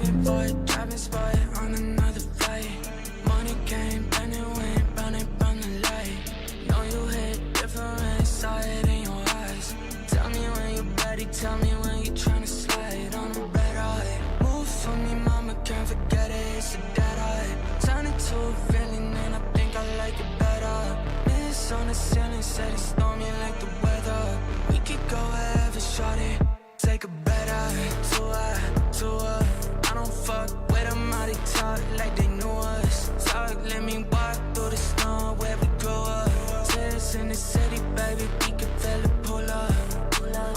Driving for it, driving spot on another flight. Money came, then it went, running from the light. Know you hit different, saw it in your eyes. Tell me when you're ready, tell me when you're trying to slide on a red eye. Move for me, mama, can't forget it, it's a dead eye. Turn it to a feeling and I think I like it better. Miss on the ceiling, said it's stormy like the weather. We could go wherever, shorty, take a better. To her, I don't fuck with them, how they talk like they knew us. Talk, let me walk through the snow where we grew up. Tears in the city, baby, we can feel it pull up.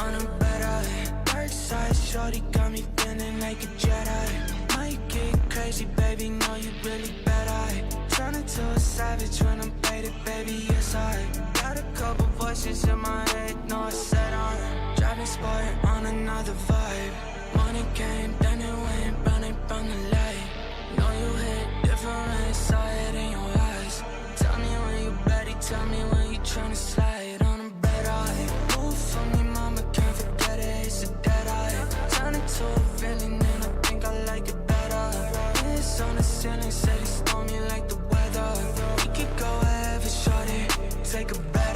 On a better, dark side, shorty got me feeling like a Jedi. Might get crazy, baby, know you really bad. I turn into a savage when I'm faded, baby, yes I got a couple voices in my head, no I said I'm driving sport on another vibe. Money came, then it went, running from the light. Know you hit different, saw it in your eyes. Tell me when you're ready, tell me when you're trying to slide on a red eye. Move for me, mama, can't forget it, it's a dead eye. Turn it to a feeling and I think I like it better. It's on the ceiling, said it's stormy like the weather. We could go wherever, shorty, take a better.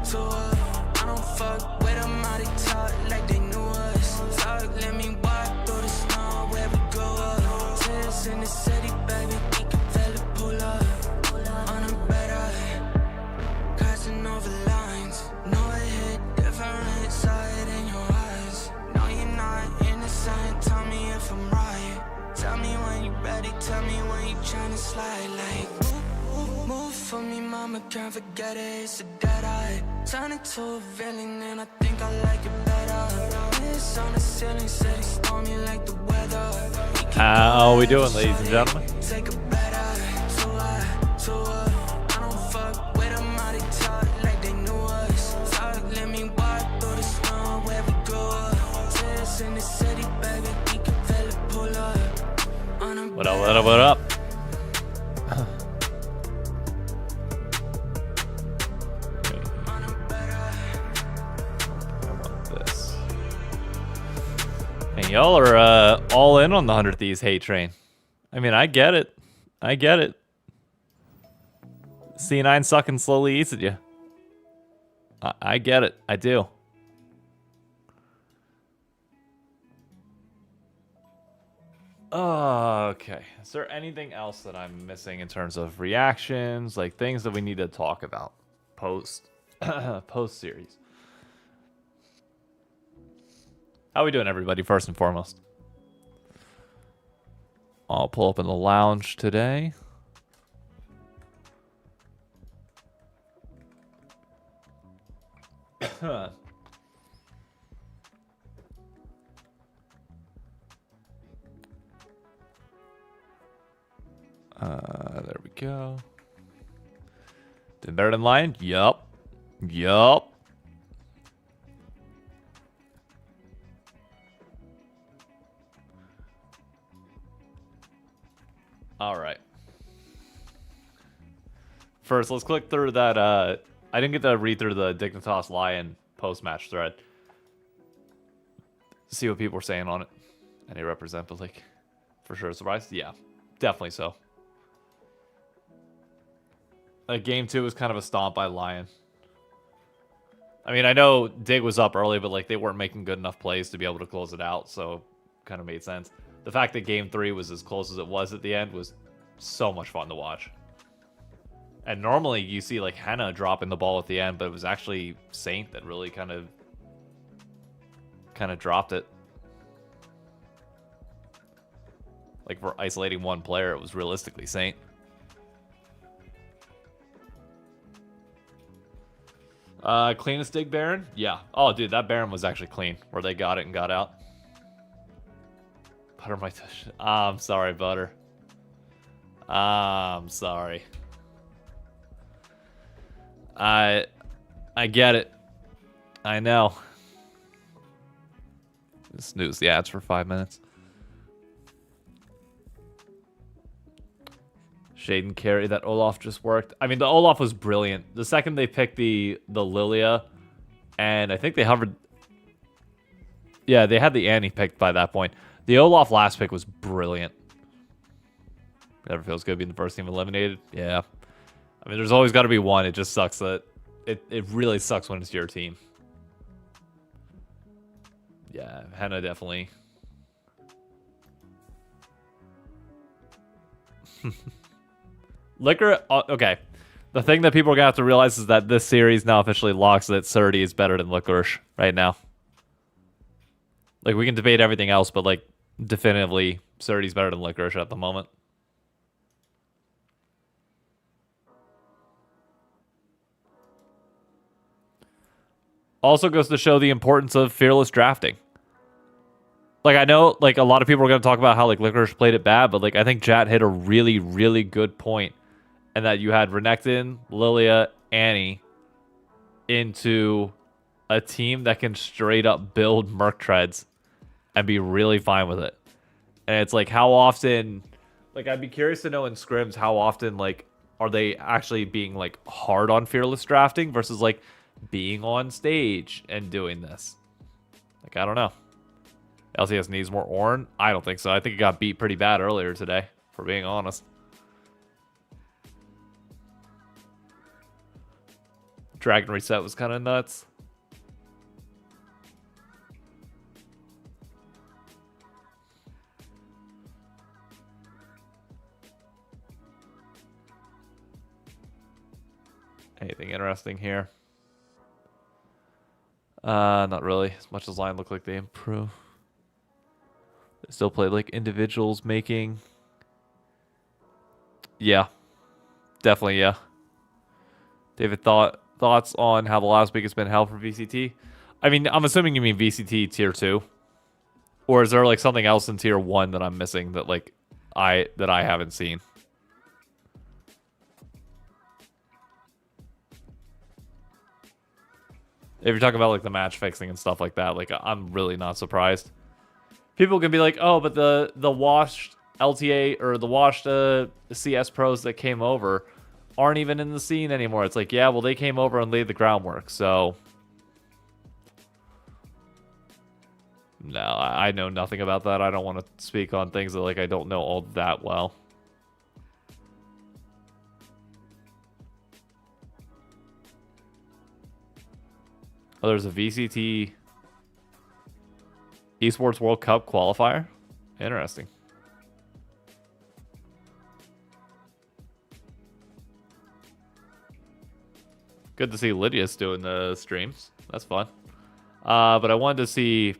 To her, I don't fuck with them, how they talk like they knew us. Talk, let me walk through the snow where we grew up. Tears in the city, baby, we can feel it pull up. On a better, crossing over lines. Know it hit different, saw it in your eyes. No, you're not innocent, tell me if I'm right. Tell me when you're ready, tell me when you're trying to slide. Like, move for me, mama, can't forget it, it's a dead eye. Turn it to a villain and I think I like it better. It's on the ceiling, said it's stormy like the weather. How we doing, ladies and gentlemen? Take a better. To her, I don't fuck with them, how they talk like they knew us. Talk, let me walk through the snow where we grew up. Tears in the city, baby, we can feel it pull up. On a What up, what up, what up? Y'all are all in on the 100 Thieves hate train. I mean, I get it. I get it. C9 sucking slowly eats at you. I get it. I do. Okay. Is there anything else that I'm missing in terms of reactions, like things that we need to talk about post series? How we doing, everybody, first and foremost? I'll pull up in the lounge today. There we go. Did better than Lion? Yup. Yup. All right. First, let's click through that. I didn't get to read through the Dignitas Lion post-match thread. See what people were saying on it. Any represent, but like, for sure, surprised? Yeah, definitely so. Game 2 was kind of a stomp by Lion. I mean, I know Dig was up early, but like they weren't making good enough plays to be able to close it out, so kind of made sense. The fact that Game 3 was as close as it was at the end was so much fun to watch. And normally you see like Henna dropping the ball at the end, but it was actually Saint that really kind of dropped it. Like for isolating one player, it was realistically Saint. Cleanest Dig Baron? Yeah. Oh, dude, that Baron was actually clean, where they got it and got out. Butter my touch. I'm sorry, Butter. I'm sorry. I get it. I know. Snooze the ads for 5 minutes. Shaden carry that Olaf just worked. I mean, the Olaf was brilliant. The second they picked the Lilia, and I think they hovered. Yeah, they had the Annie picked by that point. The Olaf last pick was brilliant. Never feels good being the first team eliminated. Yeah. I mean, there's always got to be one. It just sucks that... It really sucks when it's your team. Yeah, Henna definitely... Liquor... okay. The thing that people are going to have to realize is that this series now officially locks that Surdy is better than Licorice right now. Like, we can debate everything else, but, like, definitively, Surdy's better than Licorice at the moment. Also goes to show the importance of fearless drafting. Like, I know, like, a lot of people are going to talk about how, like, Licorice played it bad, but, like, I think Jat hit a really, really good point. And that you had Renekton, Lilia, Annie into a team that can straight up build Merc Treads and be really fine with it. And it's like, how often... Like, I'd be curious to know in scrims how often, like, are they actually being, like, hard on fearless drafting versus, like, being on stage and doing this. Like, I don't know. LCS needs more Ornn? I don't think so. I think it got beat pretty bad earlier today, for being honest. Dragon reset was kind of nuts. Anything interesting here? Not really. As much as Lion looked like they improved. They still played like individuals making. Yeah. Definitely, yeah. David, thoughts on how the last week has been held for VCT? I mean, I'm assuming you mean VCT tier 2. Or is there like something else in tier 1 that I'm missing that like I haven't seen? If you're talking about like the match fixing and stuff like that, like I'm really not surprised. People can be like, "Oh, but the washed LTA or the washed CS pros that came over aren't even in the scene anymore." It's like, yeah, well, they came over and laid the groundwork, so no, I know nothing about that. I don't want to speak on things that like I don't know all that well. Oh, there's a VCT Esports World Cup qualifier. Interesting. Good to see Lydia's doing the streams. That's fun. But I wanted to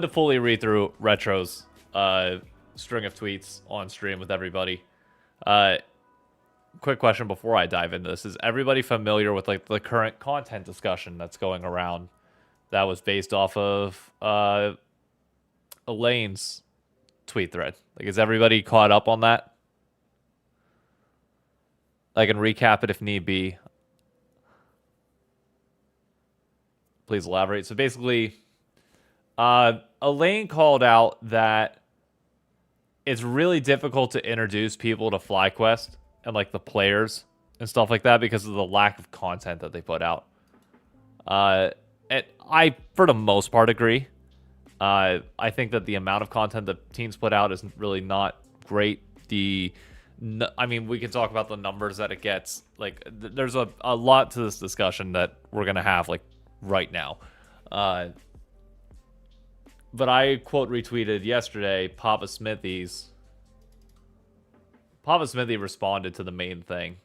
fully read through Retro's string of tweets on stream with everybody. Quick question before I dive into this. Is everybody familiar with like the current content discussion that's going around that was based off of Elaine's tweet thread? Like, is everybody caught up on that? I can recap it if need be. Please elaborate. So basically, Elaine called out that it's really difficult to introduce people to FlyQuest and like the players and stuff like that because of the lack of content that they put out. And I, for the most part, agree. I think that the amount of content that teams put out is really not great. I mean, we can talk about the numbers that it gets. Like, there's a lot to this discussion that we're going to have, like, right now. But I quote retweeted yesterday, Papa Smithy responded to the main thing.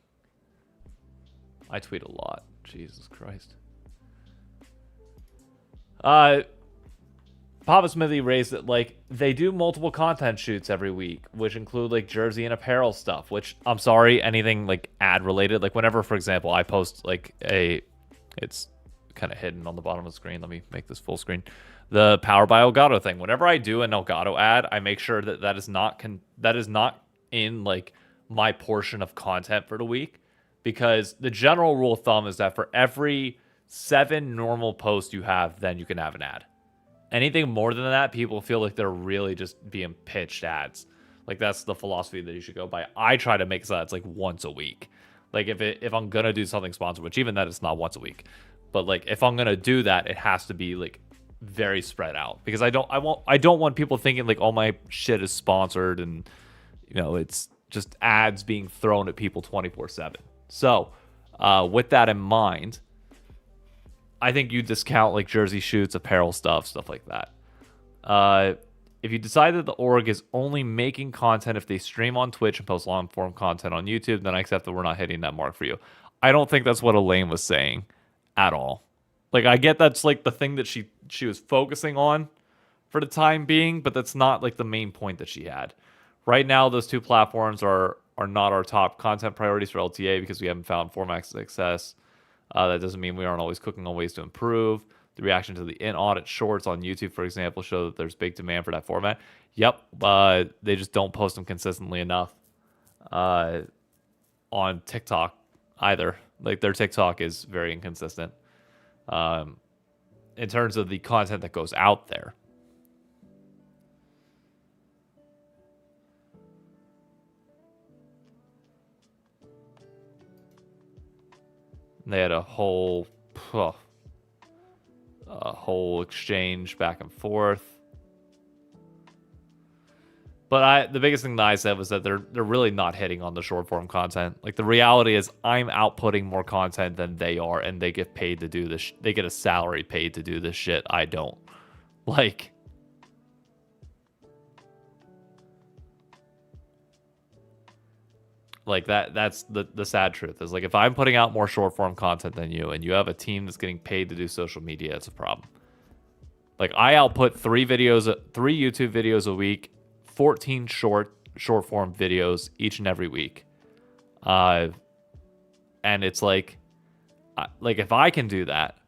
I tweet a lot. Jesus Christ. Papa Smithy raised that, like, they do multiple content shoots every week, which include, like, jersey and apparel stuff, which, I'm sorry, anything, like, ad-related. Like, whenever, for example, I post, like, it's kind of hidden on the bottom of the screen. Let me make this full screen. The Power by Elgato thing. Whenever I do an Elgato ad, I make sure that that is not in, like, my portion of content for the week. Because the general rule of thumb is that for every 7 normal posts you have, then you can have an ad. Anything more than that, people feel like they're really just being pitched ads. Like, that's the philosophy that you should go by. I try to make so that's like once a week. Like, if I'm gonna do something sponsored, which even that is not once a week, but like if I'm gonna do that, it has to be like very spread out, because I don't want people thinking like all my shit is sponsored and it's just ads being thrown at people 24/7. So with that in mind, I think you discount like jersey shoots, apparel stuff like that. If you decide that the org is only making content if they stream on Twitch and post long form content on YouTube, then I accept that we're not hitting that mark for you. I don't think that's what Elaine was saying at all. Like, I get that's like the thing that she was focusing on for the time being, but that's not like the main point that she had. Right now, those two platforms are not our top content priorities for LTA because we haven't found format success. That doesn't mean we aren't always cooking on ways to improve. The reaction to the in-audit shorts on YouTube, for example, show that there's big demand for that format. Yep, they just don't post them consistently enough on TikTok either. Like, their TikTok is very inconsistent in terms of the content that goes out there. They had a whole exchange back and forth. But the biggest thing that I said was that they're really not hitting on the short form content. Like, the reality is I'm outputting more content than they are, and they get paid to do this. They get a salary paid to do this shit. I don't. Like that's the sad truth is, like, if I'm putting out more short form content than you and you have a team that's getting paid to do social media, it's a problem. Like, I output 3 YouTube videos a week, 14 short form videos each and every week. And it's like if I can do that,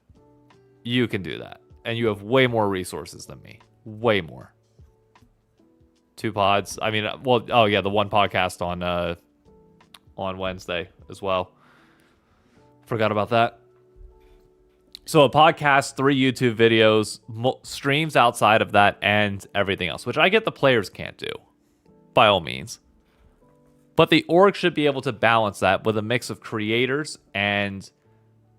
you can do that. And you have way more resources than me. Way more. 2 pods. I mean, well, oh yeah, the 1 podcast on Wednesday as well. Forgot about that. So a podcast, 3 YouTube videos, streams outside of that, and everything else, which I get the players can't do, by all means. But the org should be able to balance that with a mix of creators and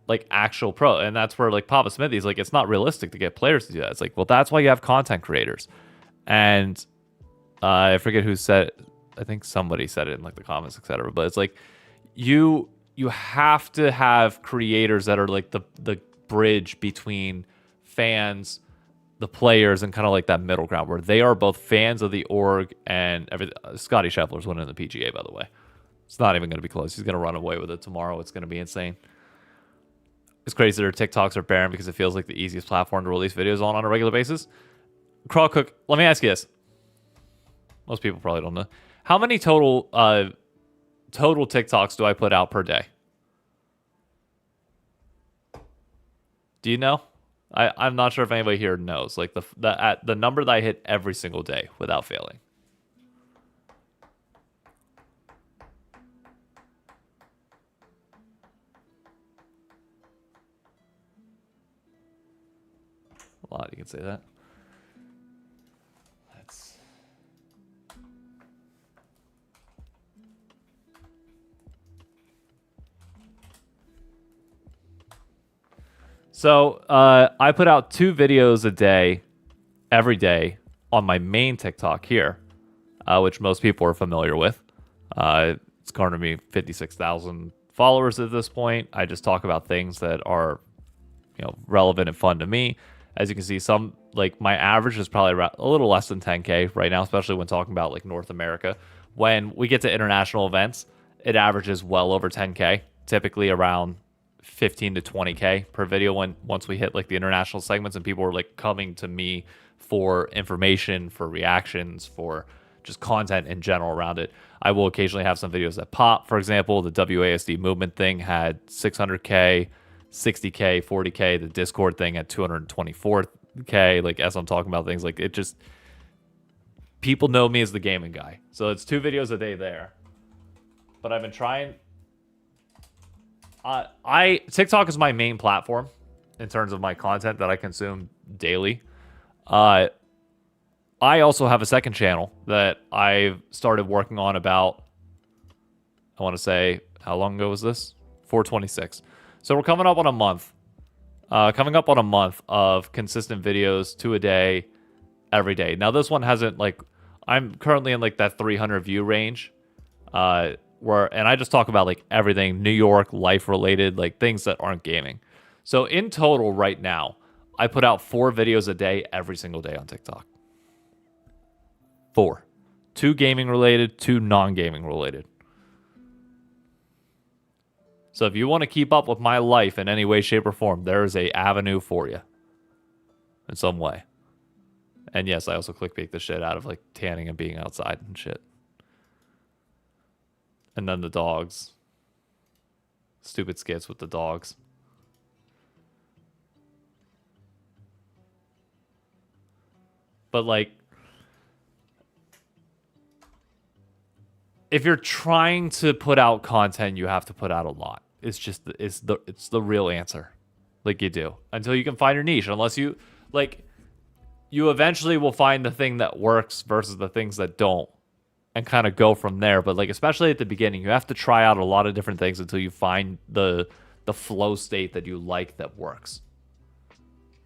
like actual pro. And that's where like Papa Smithy's like, it's not realistic to get players to do that. It's like, well, that's why you have content creators. And I forget who said it. I think somebody said it in like the comments, etc. But it's like you have to have creators that are like the bridge between fans, the players, and kind of like that middle ground where they are both fans of the org and everything. Scotty Scheffler's winning the PGA, by the way. It's not even going to be close. He's going to run away with it tomorrow. It's going to be insane. It's crazy that our TikToks are barren because it feels like the easiest platform to release videos on a regular basis. Crawl Cook, let me ask you this. Most people probably don't know. How many total TikToks do I put out per day? Do you know? I'm not sure if anybody here knows. Like the number that I hit every single day without failing. A lot, you can say that. So I put out 2 videos a day, every day, on my main TikTok here, which most people are familiar with. It's garnered me 56,000 followers at this point. I just talk about things that are, relevant and fun to me. As you can see, my average is probably around a little less than 10K right now, especially when talking about like North America. When we get to international events, it averages well over 10K, typically around 15 to 20K per video once we hit like the international segments and people are like coming to me for information, for reactions, for just content in general around it. I will occasionally have some videos that pop. For example, the WASD movement thing had 600K, 60K, 40K. The Discord thing had 224K. Like, as I'm talking about things, like, it just, people know me as the gaming guy. So it's 2 videos a day there. But I've been trying. TikTok is my main platform in terms of my content that I consume daily. I also have a second channel that I've started working on about, I want to say, how long ago was this? 426. So we're coming up on a month Coming up on a month of consistent videos, 2 a day, every day. Now this one hasn't like, I'm currently in like that 300 view range, and I just talk about like everything New York life related, like things that aren't gaming. So in total right now, I put out 4 videos a day every single day on TikTok. 4. 2 gaming related, 2 non-gaming related. So if you want to keep up with my life in any way, shape, or form, there is a avenue for you in some way. And yes, I also clickbait the shit out of like tanning and being outside and shit. And then the dogs. Stupid skits with the dogs. But like, if you're trying to put out content, you have to put out a lot. It's just it's the real answer. Like you do. Until you can find your niche. Unless you like, you eventually will find the thing that works versus the things that don't, and kind of go from there. But like, especially at the beginning, you have to try out a lot of different things until you find the flow state that you like that works,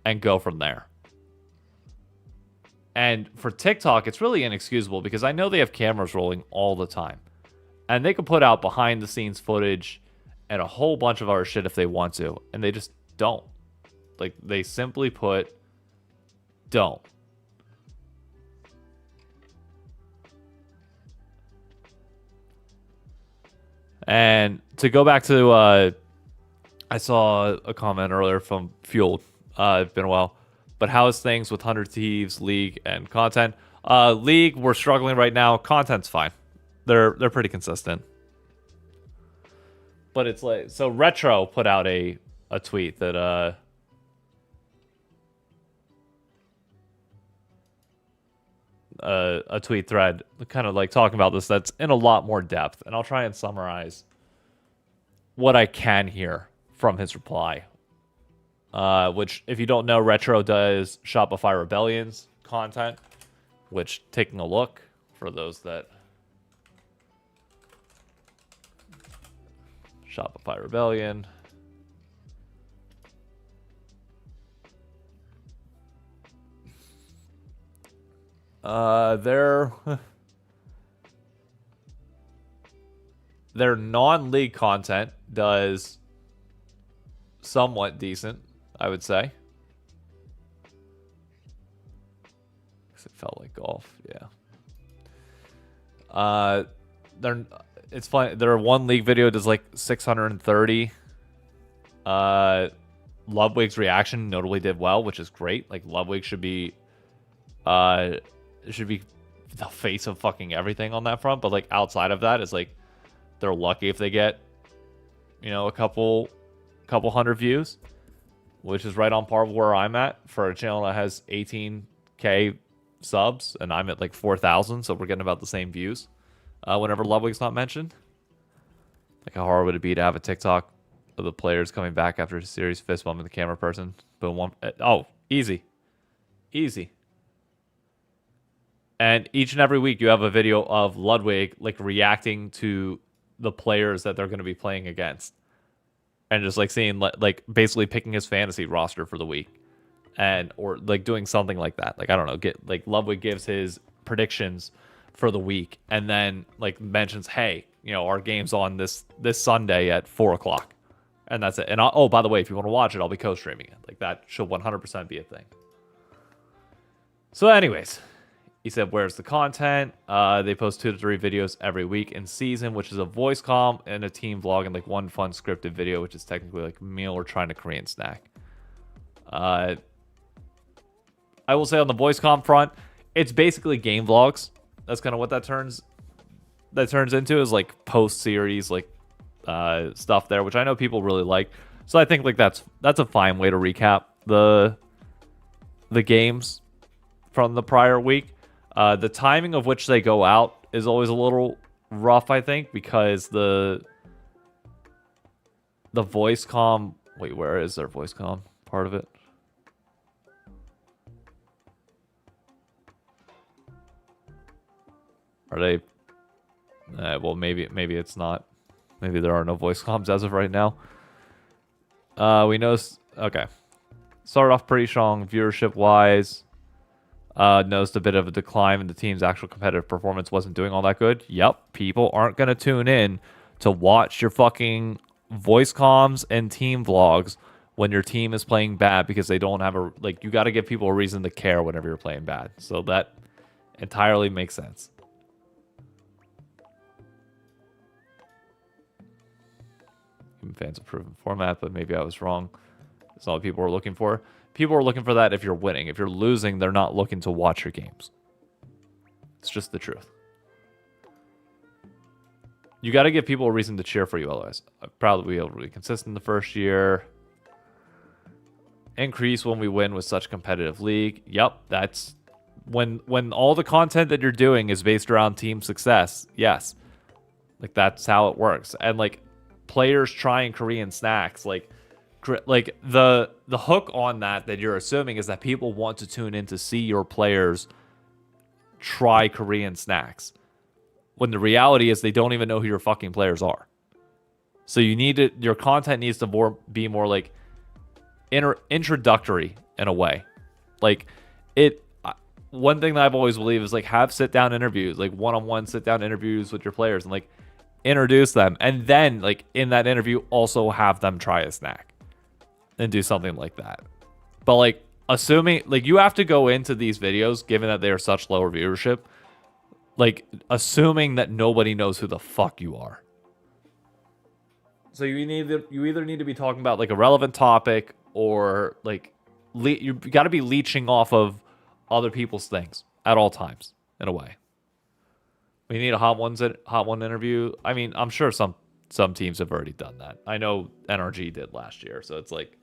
and go from there. And for TikTok, it's really inexcusable because I know they have cameras rolling all the time, and they can put out behind the scenes footage and a whole bunch of other shit if they want to, and they just don't. Like, they simply put, don't. And to go back to, I saw a comment earlier from Fueled. It's been a while. But how is things with 100 Thieves, League, and content? League, we're struggling right now. Content's fine. They're pretty consistent. But it's like, so Retro put out a tweet that a tweet thread kind of like talking about this that's in a lot more depth, and I'll try and summarize what I can hear from his reply. Which, if you don't know, Retro does Shopify Rebellions content, which, taking a look for those that Shopify Rebellion. Their non-league content does somewhat decent, I would say. It felt like golf, yeah. It's fun. Their one league video does like 630. Ludwig's reaction notably did well, which is great. Like, Ludwig should be the face of fucking everything on that front. But like, outside of that, it's like they're lucky if they get, you know, a couple hundred views, which is right on par with where I'm at for a channel that has 18K subs, and I'm at like 4,000, so we're getting about the same views. Whenever Ludwig's not mentioned. Like, how hard would it be to have a TikTok of the players coming back after a series fist bump in the camera person? Boom, one. Oh, easy. Easy. And each and every week you have a video of Ludwig like reacting to the players that they're going to be playing against. And just like seeing, like, basically picking his fantasy roster for the week. And, or like doing something like that. Like, I don't know, like Ludwig gives his predictions for the week, and then like mentions, hey, you know, our game's on this Sunday at 4:00, and that's it. And oh, by the way, if you want to watch it, I'll be co-streaming it. Like, that should 100% be a thing. So anyways, he said, where's the content? They post 2 to 3 videos every week in season, which is a voice comm and a team vlog, and like one fun scripted video, which is technically like meal or trying to Korean snack. I will say on the voice comm front, it's basically game vlogs. That's kind of what that turns into, is like post-series like stuff there, which I know people really like. So I think like that's a fine way to recap the games from the prior week. The timing of which they go out is always a little rough, I think, because the voice comm. Wait, where is their voice comm part of it? Are they? Well, maybe it's not. Maybe there are no voice comms as of right now. We know. Okay, started off pretty strong viewership wise. Noticed a bit of a decline in the team's actual competitive performance wasn't doing all that good. Yep, people aren't going to tune in to watch your fucking voice comms and team vlogs when your team is playing bad because they don't have a, like, you got to give people a reason to care whenever you're playing bad. So that entirely makes sense. Fans of proven format, but maybe I was wrong. That's not what people are looking for. People are looking for that if you're winning. If you're losing, they're not looking to watch your games. It's just the truth. You got to give people a reason to cheer for you otherwise. I'd probably be able to be consistent the first year. Increase when we win with such competitive league. Yep, that's when all the content that you're doing is based around team success. Yes. Like that's how it works. And like players trying Korean snacks, like the hook on that you're assuming is that people want to tune in to see your players try Korean snacks, when the reality is they don't even know who your fucking players are. So you need to, your content needs to be more like introductory in a way. Like one thing that I've always believed is like have sit down interviews, like one-on-one sit down interviews with your players and like introduce them, and then like in that interview also have them try a snack and do something like that. But like assuming, like you have to go into these videos, given that they are such lower viewership, like assuming that nobody knows who the fuck you are. So you either need to be talking about like a relevant topic, or like you got to be leeching off of other people's things at all times in a way. We need a hot one interview. I mean, I'm sure some teams have already done that. I know NRG did last year, so it's like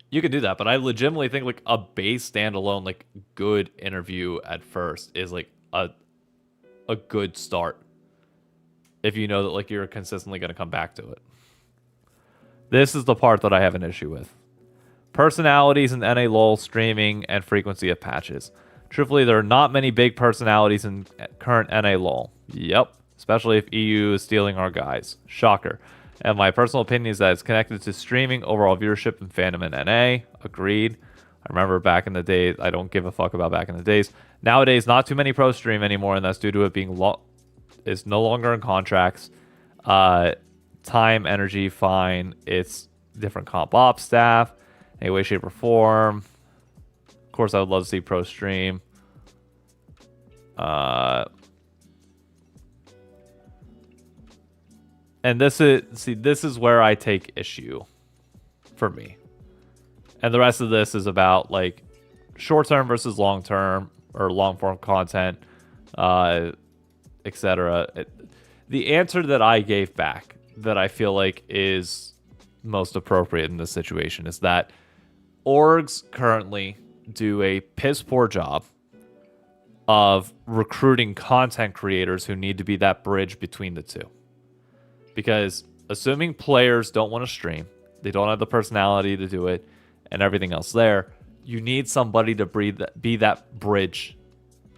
you could do that. But I legitimately think like a base standalone like good interview at first is like a good start if you know that like you're consistently going to come back to it. This is the part that I have an issue with. Personalities in NA LoL streaming and frequency of patches. Truthfully, there are not many big personalities in current NA LoL. Yep, especially if EU is stealing our guys. Shocker. And my personal opinion is that it's connected to streaming, overall viewership, and fandom in NA. Agreed. I remember back in the days. I don't give a fuck about back in the days. Nowadays, not too many pros stream anymore, and that's due to it being it's no longer in contracts. Time, energy, fine. It's different comp ops staff. Any way, shape, or form. Of course, I would love to see pro stream. And this is where I take issue for me. And the rest of this is about like short-term versus long-term or long-form content, etc. The answer that I gave back that I feel like is most appropriate in this situation is that orgs currently do a piss poor job of recruiting content creators who need to be that bridge between the two. Because assuming players don't want to stream, they don't have the personality to do it, and everything else there, you need somebody to be that bridge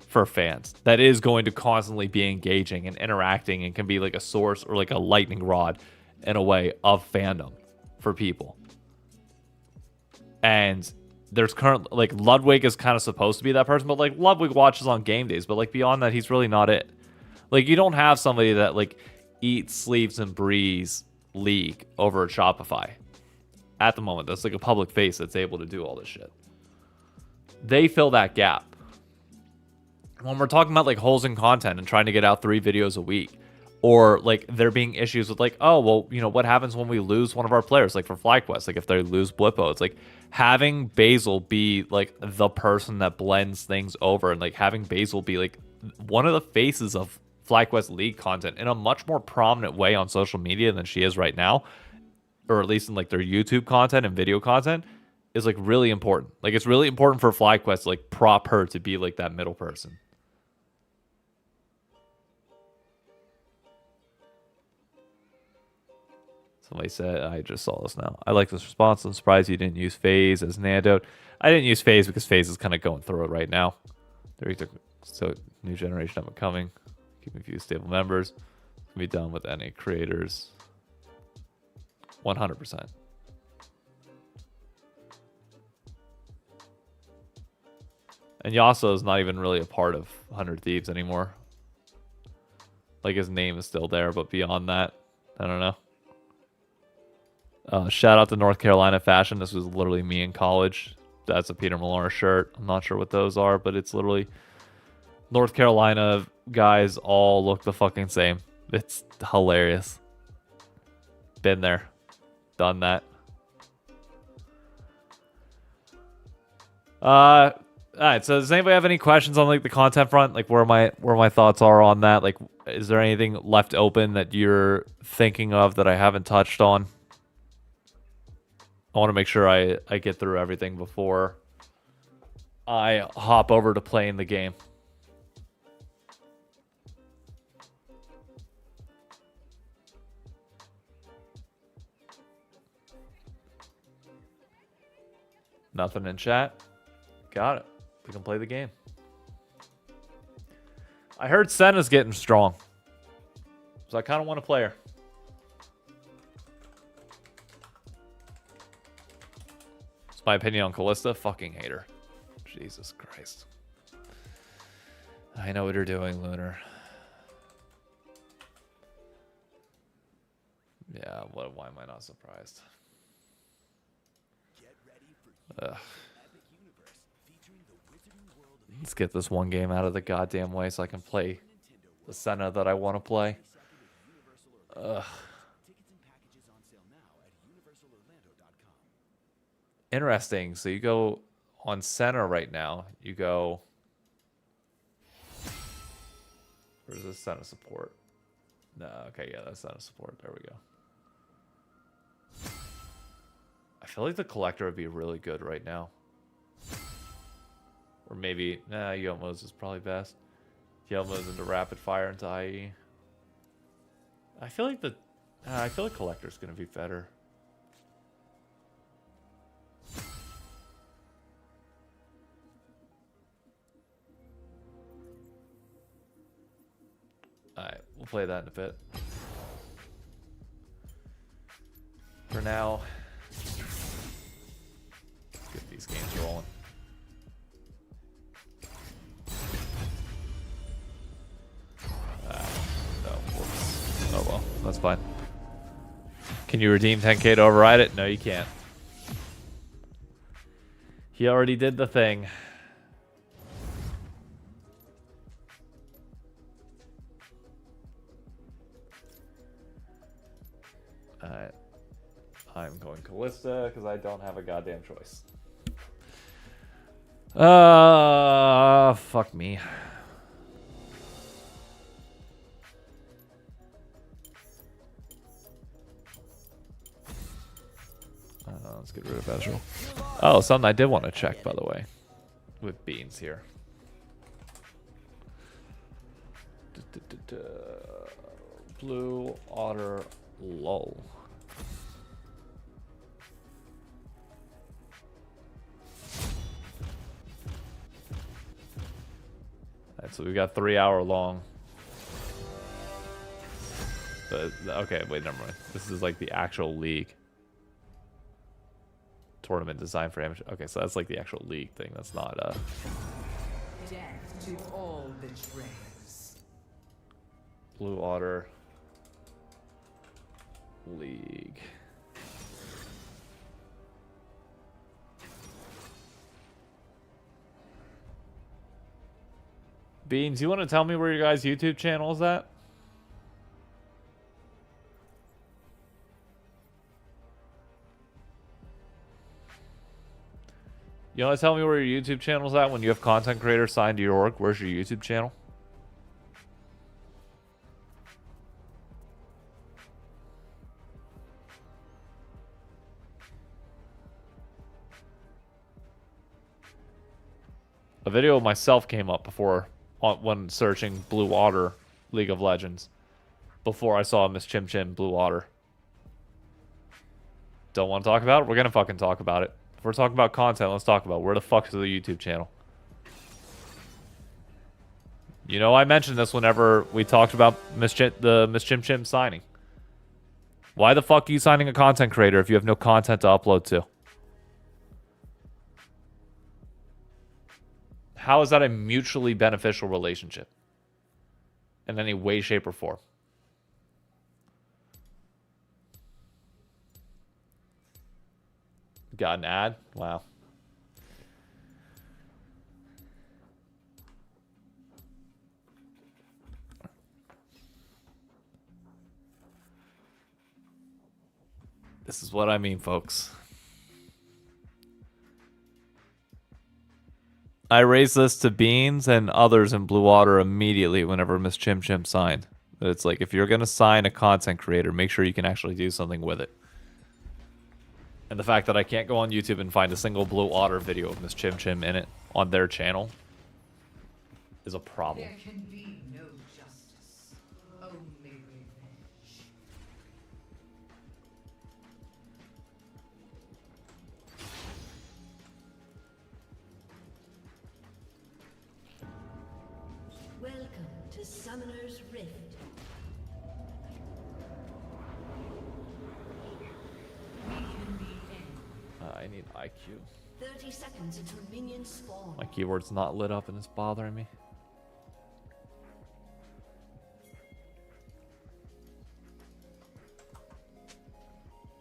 for fans that is going to constantly be engaging and interacting and can be like a source or like a lightning rod in a way of fandom for people. And there's currently like Ludwig is kind of supposed to be that person, but like Ludwig watches on game days, but like beyond that, he's really not it. Like you don't have somebody that like eats, sleeps, and breathes League over at Shopify at the moment. That's like a public face that's able to do all this shit. They fill that gap. When we're talking about like holes in content and trying to get out 3 videos a week, or like there being issues with like, oh, well, you know, what happens when we lose one of our players? Like for FlyQuest, like if they lose Blippo, it's like having Basil be like the person that blends things over, and like having Basil be like one of the faces of FlyQuest League content in a much more prominent way on social media than she is right now, or at least in like their YouTube content and video content, is like really important. Like it's really important for FlyQuest to like prop her to be like that middle person. Somebody said, I just saw this now. I like this response. I'm surprised you didn't use FaZe as an antidote. I didn't use FaZe because FaZe is kind of going through it right now. So new generation up and coming. Keeping a few stable members. Can be done with any creators. 100%. And Yasuo is not even really a part of 100 Thieves anymore. Like, his name is still there, but beyond that, I don't know. Shout out to North Carolina Fashion. This was literally me in college. That's a Peter Millar shirt. I'm not sure what those are, but it's literally North Carolina guys all look the fucking same. It's hilarious. Been there. Done that. Alright, so does anybody have any questions on like the content front? Like where my thoughts are on that? Like, is there anything left open that you're thinking of that I haven't touched on? I want to make sure I get through everything before I hop over to playing the game. Nothing in chat. Got it. We can play the game. I heard Senna's getting strong, so I kind of want to play her. It's my opinion on Callista. Fucking hate her. Jesus Christ. I know what you're doing, Lunar. Yeah, why am I not surprised? Ugh. Let's get this one game out of the goddamn way so I can play the Senna that I want to play. Ugh. Interesting. So you go on Senna right now. You go... Where's this Senna support? No, okay, yeah, that's Senna support. There we go. I feel like the Collector would be really good right now. Or maybe, nah, Yomo's is probably best. Yomo's into Rapid Fire into IE. I feel like Collector's gonna be better. Alright, we'll play that in a bit. For now, let's get these games rolling. No, whoops. Oh well, that's fine. Can you redeem 10k to override it? No, you can't. He already did the thing. Alright. I'm going Callista because I don't have a goddamn choice. Fuck me. Let's get rid of Ezreal. Oh, something I did want to check, by the way, with Beans here. Blue Otter lol. Alright, so we've got 3 hour long. But, okay, wait, never mind. This is like the actual league. Tournament designed for amateur. Okay, so that's like the actual league thing. That's not Death to all betrayers. Blue Otter League. Beans, you want to tell me where your guys' YouTube channel is at? You want to tell me where your YouTube channel's at when you have content creators signed to your org? Where's your YouTube channel? A video of myself came up before when searching Blue Water League of Legends. Before I saw Miss Chim Chim Blue Water. Don't want to talk about it? We're going to fucking talk about it. If we're talking about content, let's talk about where the fuck is the YouTube channel. You know, I mentioned this whenever we talked about the Miss Chim Chim signing. Why the fuck are you signing a content creator if you have no content to upload to? How is that a mutually beneficial relationship? In any way, shape, or form? Got an ad? Wow. This is what I mean, folks. I raised this to Beans and others in Blue Water immediately whenever Miss Chim Chim signed. It's like, if you're going to sign a content creator, make sure you can actually do something with it. And the fact that I can't go on YouTube and find a single Blue Water video of Miss Chim Chim in it on their channel is a problem. There can be no justice, only revenge. Welcome to Summoner's Rift. We can be any. I need IQ. 30 seconds until minions spawn. My keyboard's not lit up and it's bothering me.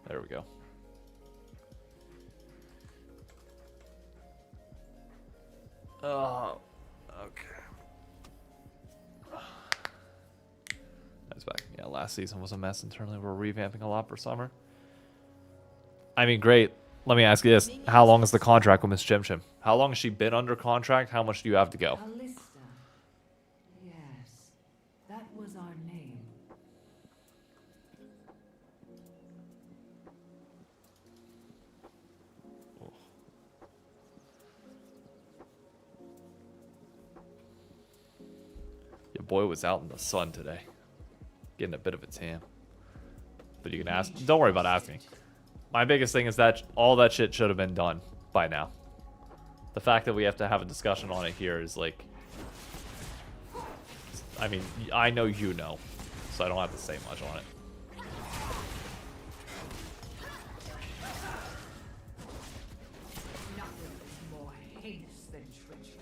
There we go. Oh, okay. That's back. Yeah, last season was a mess internally. We're revamping a lot for summer. I mean, great. Let me ask you this. How long is the contract with Miss Chim Chim? How long has she been under contract? How much do you have to go? Callista. Yes, that was our name. Your boy was out in the sun today. Getting a bit of a tan. But you can ask. Don't worry about asking. My biggest thing is that all that shit should have been done by now. The fact that we have to have a discussion on it here is like... I mean, I know you know. So I don't have to say much on it. Nothing is more heinous than treachery.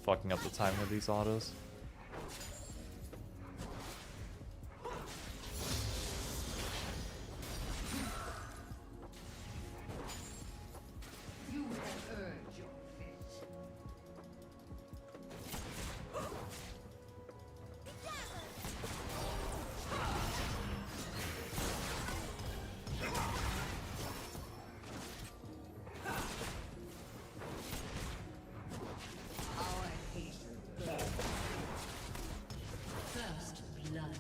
Fucking up the time with these autos. You have earned your fate. Our hatred burns. First blood.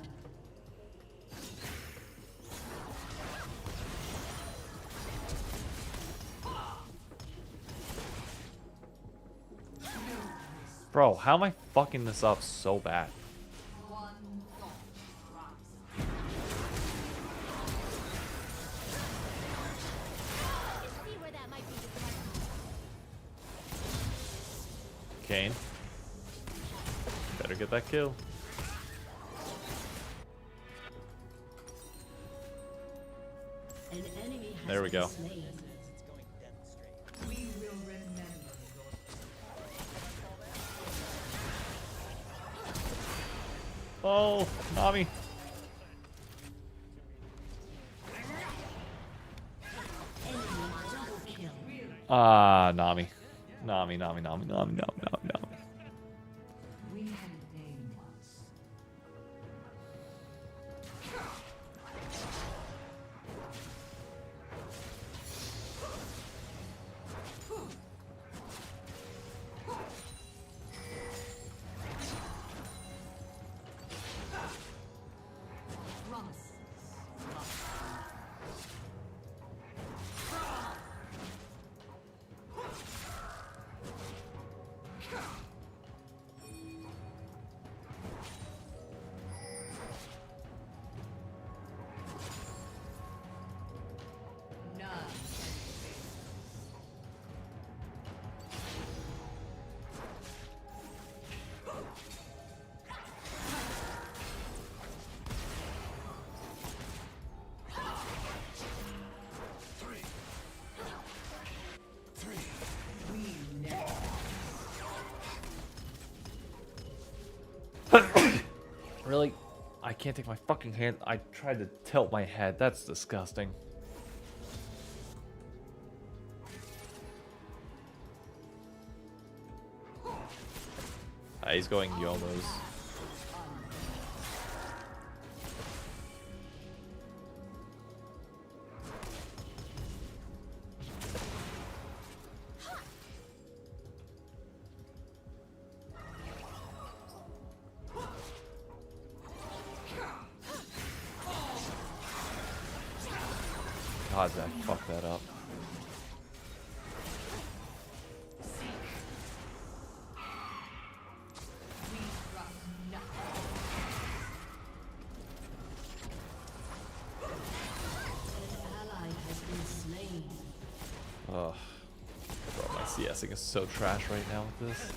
Bro, how am I fucking this up so bad? One thought rises. See where that might be. Kane. Better get that kill. An enemy has There we been go. slain. We will remember your Oh, Nami. Enemy double kill. Ah, Nami. Nami, Nami, Nami, Nami, Nami, Nami, Nami. We had a name once. Promises. Really? I can't take my fucking hand. I tried to tilt my head. That's disgusting. He's going Yomos. God, Zach, fuck that up. Ugh. Bro, my CSing is so trash right now with this.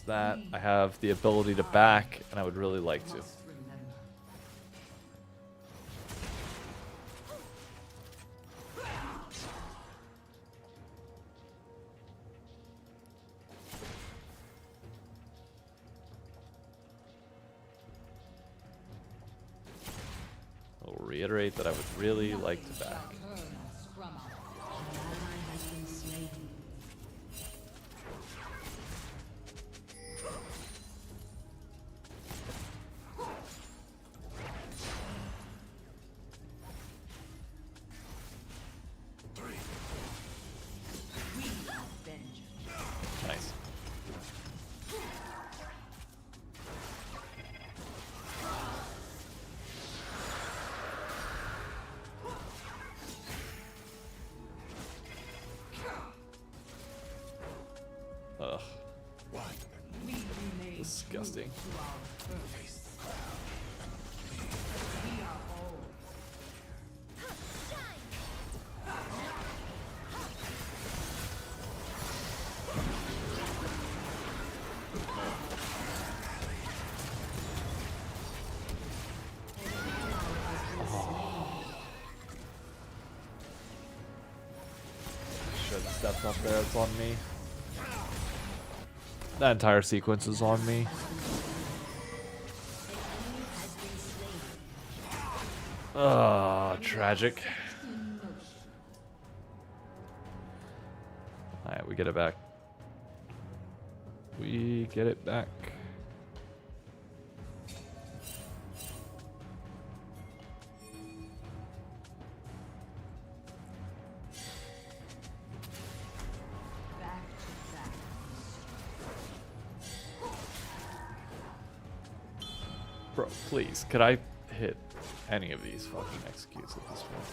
That I have the ability to back, and I would really like to. I'll reiterate that I would really like to back. Nice. Ugh. Disgusting. Should have stepped up there. It's on me. That entire sequence is on me. Tragic. Alright, we get it back. We get it back. Bro, please, could I hit any of these fucking executes at this point?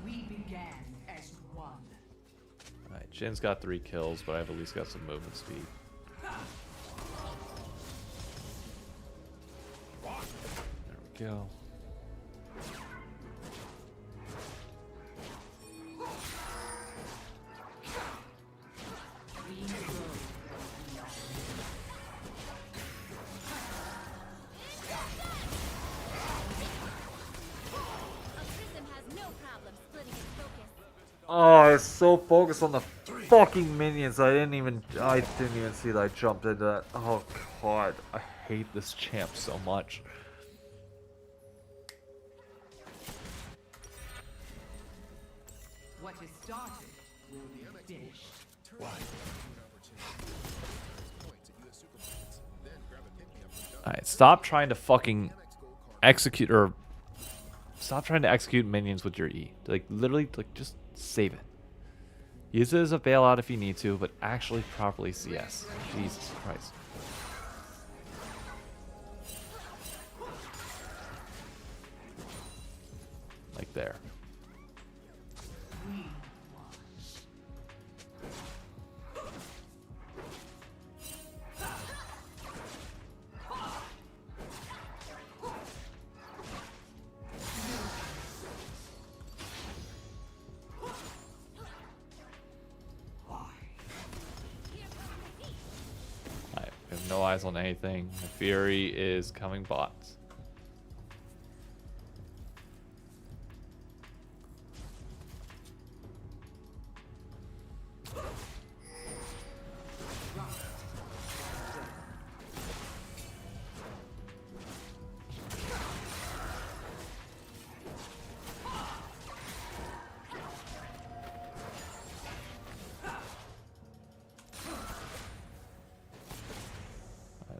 We began as one. Alright, Jin's got 3 kills, but I've at least got some movement speed. There we go. Oh, it's so focused on the fucking minions. I didn't even see that I jumped into that. Oh god, I hate this champ so much. What is started will be dished. Alright, stop trying to fucking execute, or stop trying to execute minions with your E. Like, literally, like, just save it. Use it as a bailout if you need to, but actually properly CS. Jesus Christ. Like there. Alright, we have no eyes on anything. The Fury is coming bots.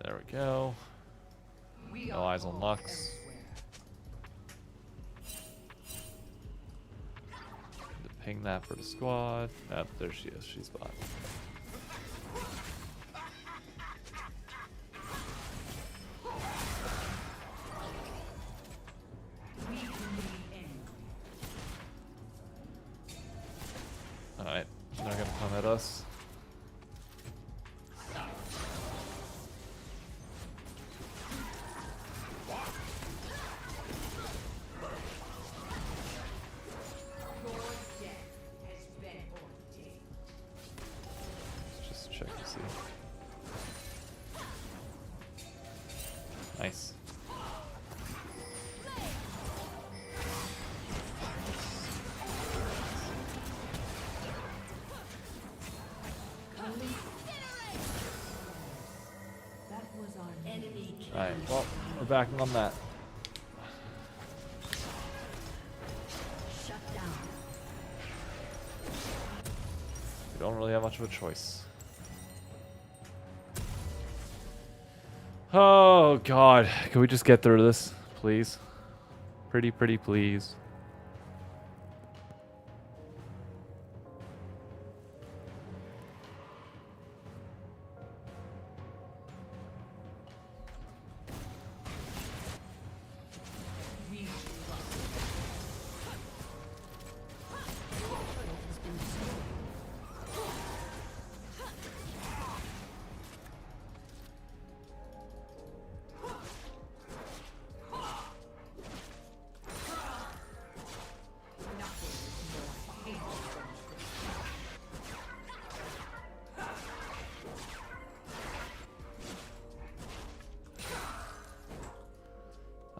There we go. No eyes on Lux. Ping that for the squad. Ah, there she is. She's bot. Alright, they're gonna come at us. Let's just check to see. Nice. That was our enemy kill. Alright, well, we're backing on that. Shut down. We don't really have much of a choice. Oh god, can we just get through this, please? Pretty please.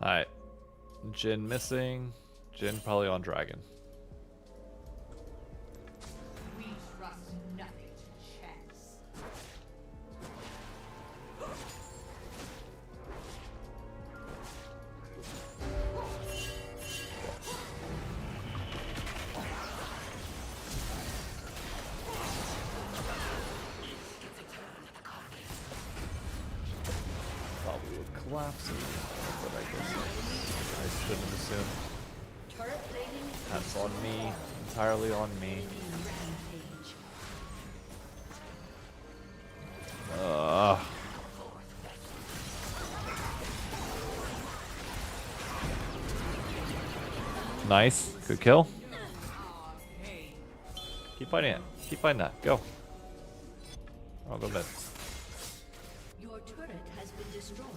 Alright. Jhin missing. Jhin probably on dragon. We trust nothing to chance. Probably would collapse it, but I guess I shouldn't have assumed. Turret plating. That's on me. Entirely on me. Rampage. Nice. Good kill. Keep fighting it. Keep fighting that. Go. I'll go mid. Your turret has been destroyed.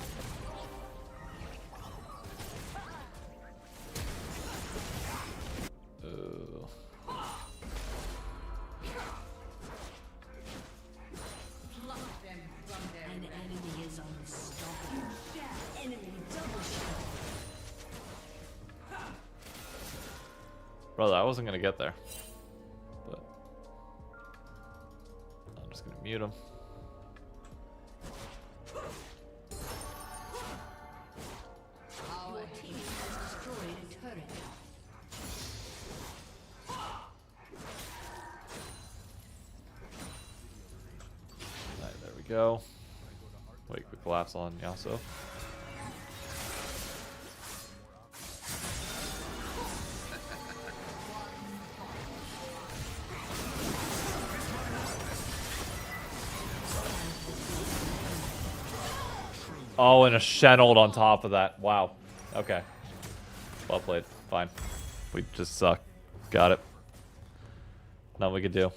Pluck them from their An enemy is unstoppable. Enemy double shot. Brother, I wasn't gonna get there. But I'm just gonna mute him. Your team has destroyed a turret. Alright, there we go. Wait, quick collapse on Yasuo. Oh, and a Shenold on top of that. Wow. Okay. Well played. Fine. We just suck. Got it. Nothing we could do.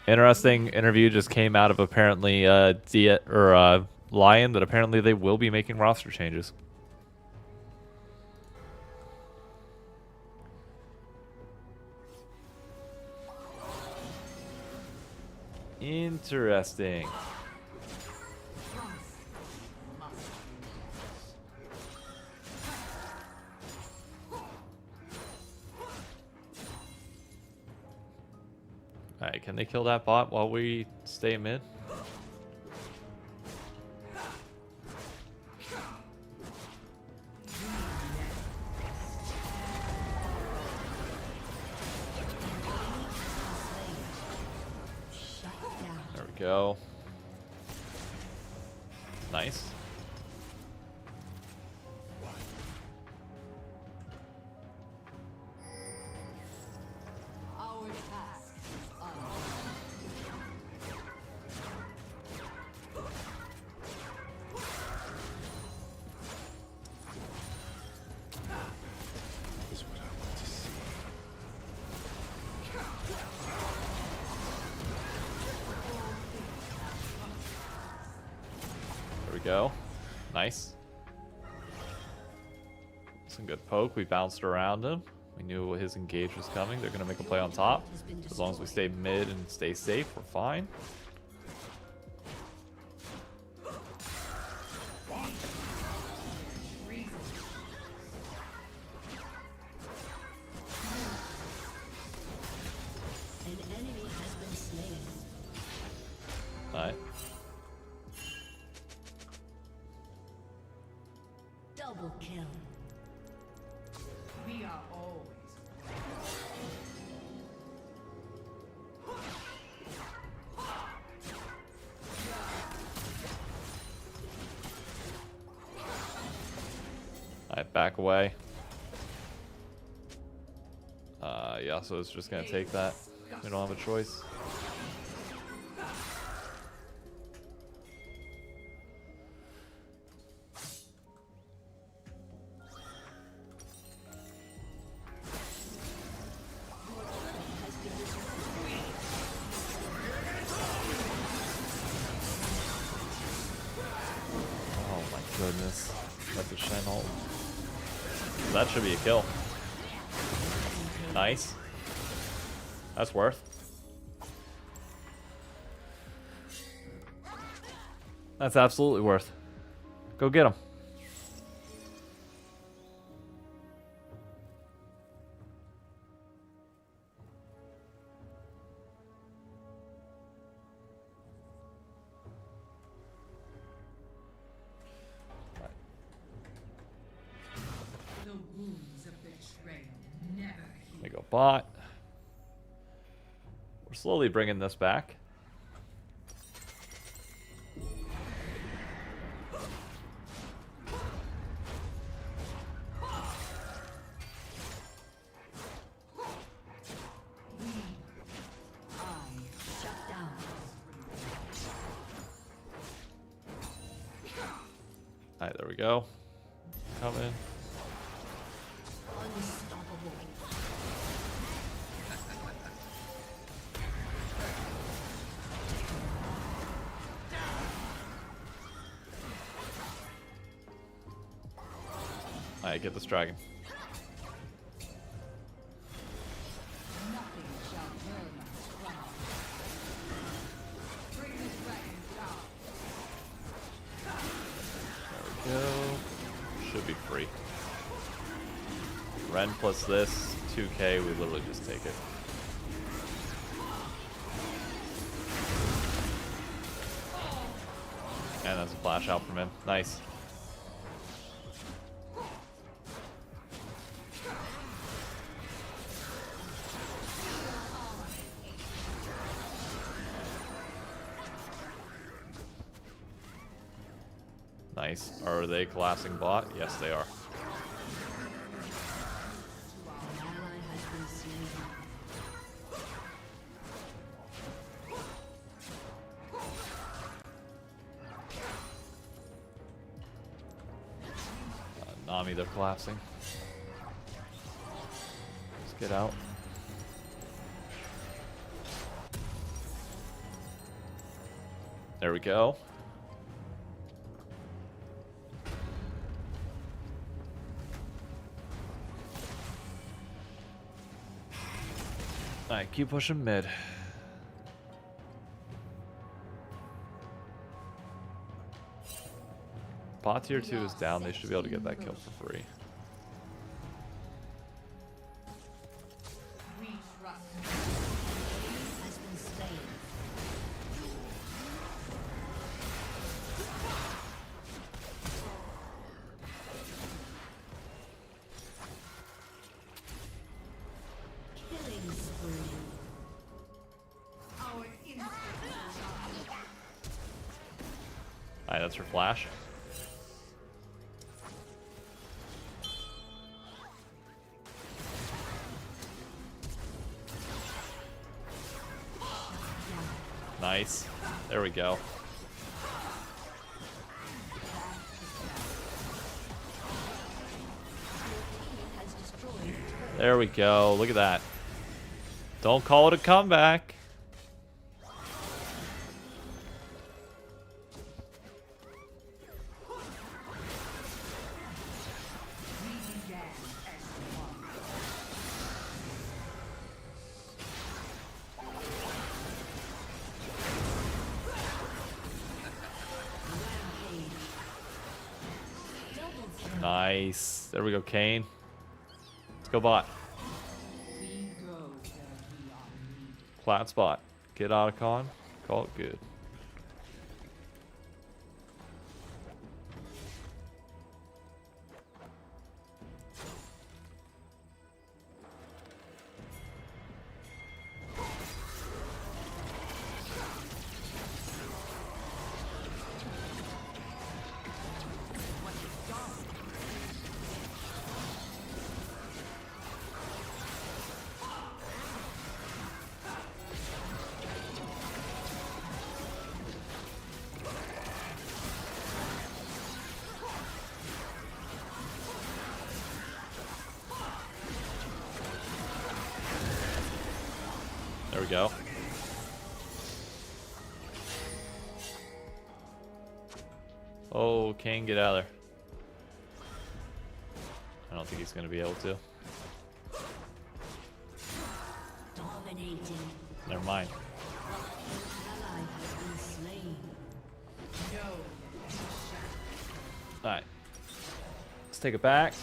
Interesting interview just came out of apparently Lion that apparently they will be making roster changes. Interesting. Alright, can they kill that bot while we stay mid? There we go. Nice. Our task is There we go. Nice. Some good poke. We bounced around him. We knew his engage was coming. They're going to make a play on top. As long as we stay mid and stay safe, we're fine. An enemy has been slain. Alright. Double kill. we are always Alright, back away. Yeah, so it's just going to take that. We don't have a choice. Oh my goodness. That's a Shenold. That should be a kill. Nice. That's worth. That's absolutely worth. Go get him. the wounds of betrayal never Let me go bot. We're slowly bringing this back. Shut down. Alright, there we go. Come in. Unstoppable. Alright, get this dragon. nothing shall turn us from. Bring the dragon down. There we go. Should be free. Ren plus this, 2k, we literally just take it. And that's a flash out from him. Nice. Nice. Are they collapsing bot? Yes, they are. An ally has been slain. Nami, they're collapsing. Let's get out. There we go. Alright, keep pushing mid. Bot tier 2 is down, they should be able to get that kill for free. We trust Has been slain. Killing spree. our instinct. Alright, that's her flash. Nice. There we go. Has destroyed. There we go. Look at that. Don't call it a comeback. We began as one. Nice. There we go, Kane. Let's go bot. We go where we are needed. Plat spot. Get out of con. Call it good. There we go. Oh, Kane, get out of there. I don't think he's going to be able to. Dominating. Never mind. Ally has been slain. No. Alright. Let's take it back.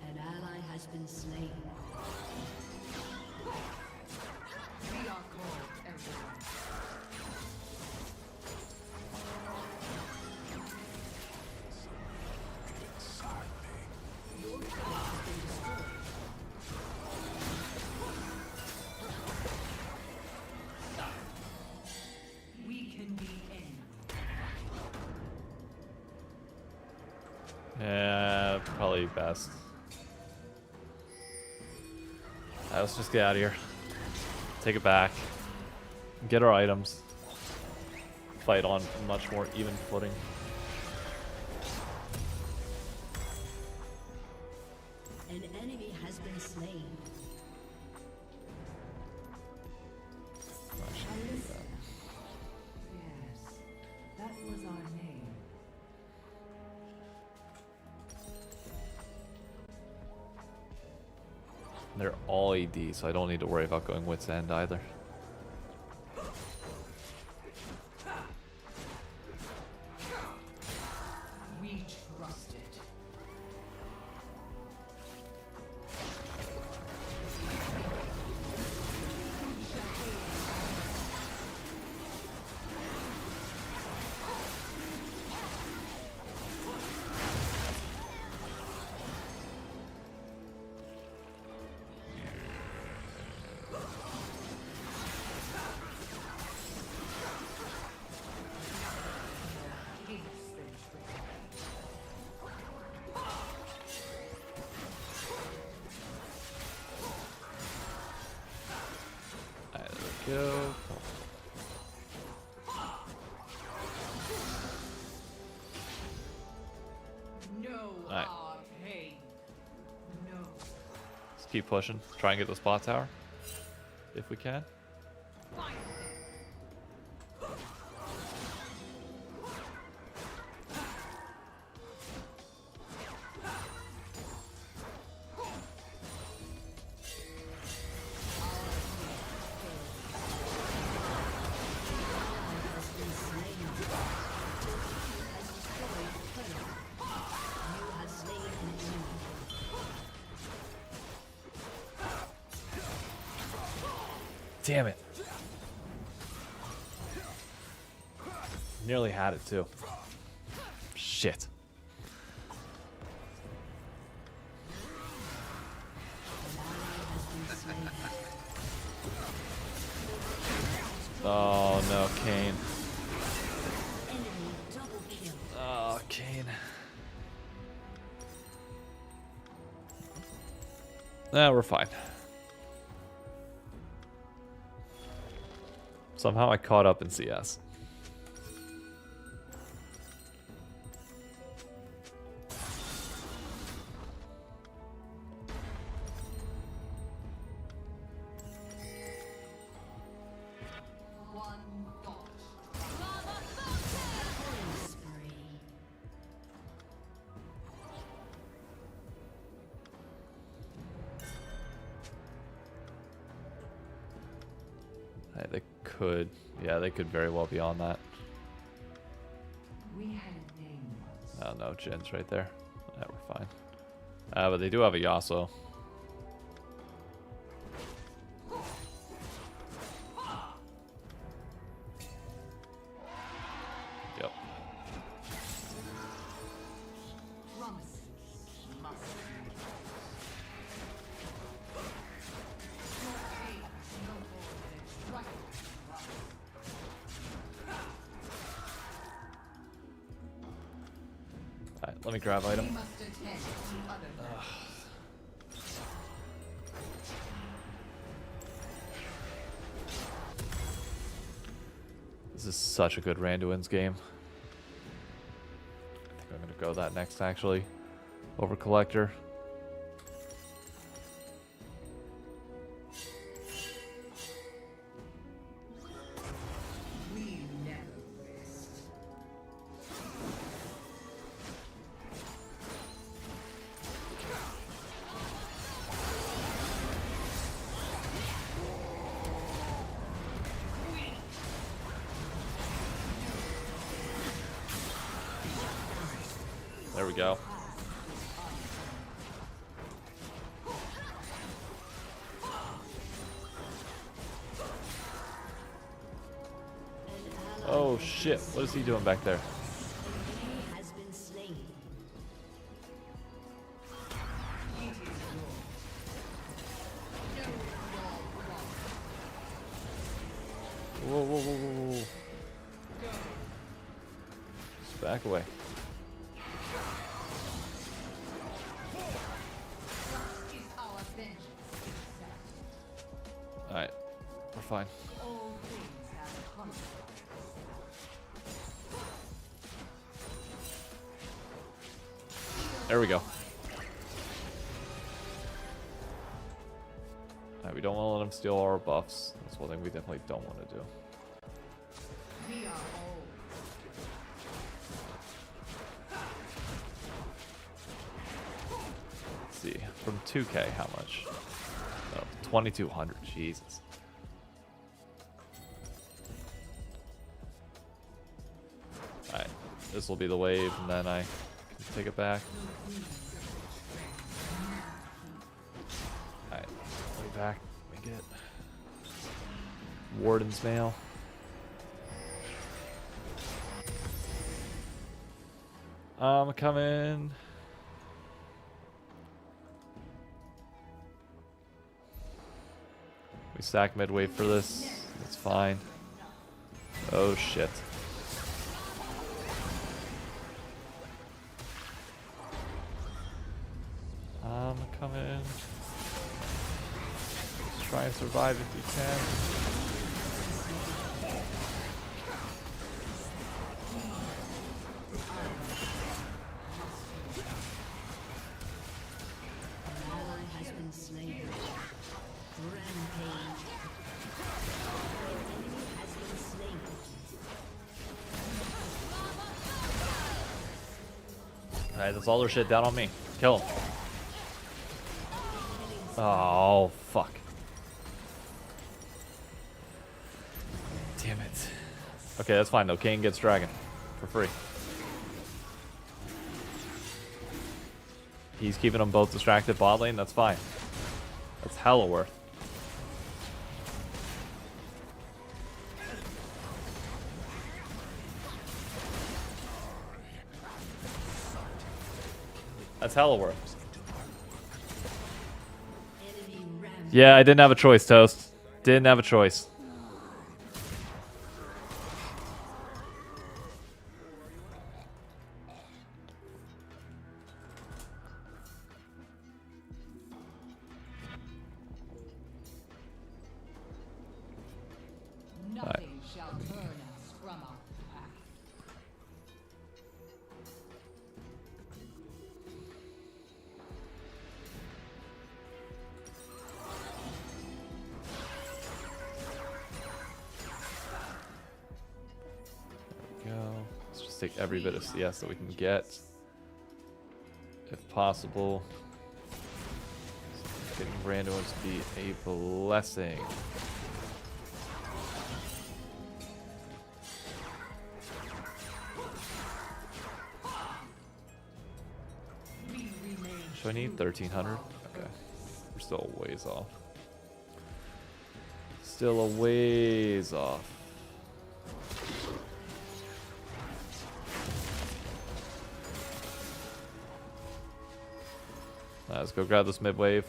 An ally has been slain. We are called everyone. Your turret has been destroyed. We can be any. Yeah, probably best. Alright, let's just get out of here. Take it back. Get our items. Fight on much more even footing. An enemy has been slain. Yes, that was our name. They're all AD, so I don't need to worry about going wit's end either. We trust it. Go. No Alright. arcane. No. Let's keep pushing. Try and get the spot tower. If we can. Damn it. Nearly had it too. Shit. Oh no, Kane. Oh, Kane. Nah, we're fine. Somehow I caught up in CS. One thought. Hey, they could. Yeah, they could very well be on that. We had a name once. Oh no, Jin's right there. Yeah, we're fine. But they do have a Yasuo. Yep. Promises must be kept. Your aim is no more than a strike. Alright, let me grab item. We must attend to other matters. This is such a good Randuin's game. I think I'm gonna go that next actually. Over Collector. We never rest. There we go. Oh shit, what is he doing back there? Has been slain. It is yours. Know your wrong. Whoa, whoa, whoa, whoa, whoa. Just back away. Is our vengeance set. Alright, we're fine. All things have consequences. There we go. Alright, we don't want to let him steal our buffs. That's one thing we definitely don't want to do. We are all Let's see, from 2K, how much? Oh, 2,200, Jesus. Alright, this will be the wave, and then I can take it back. Alright, way back, we get Warden's Mail. I'm coming. We stack mid wave for this. That's fine. Oh shit. I'm coming. Just try and survive if you can. Alright, that's all their shit down on me. Kill him. Oh, fuck. Damn it. Okay, that's fine though. Kane gets dragon. For free. He's keeping them both distracted bot lane. That's fine. That's hella worth. That's hella worth. Yeah, I didn't have a choice, Toast. Didn't have a choice. Nothing shall turn us from our path. Go. Let's just take every bit of CS that we can get, if possible. Getting randoms to be a blessing. Do I need 1,300? Okay. We're still a ways off. Still a ways off. Let's go grab this mid wave.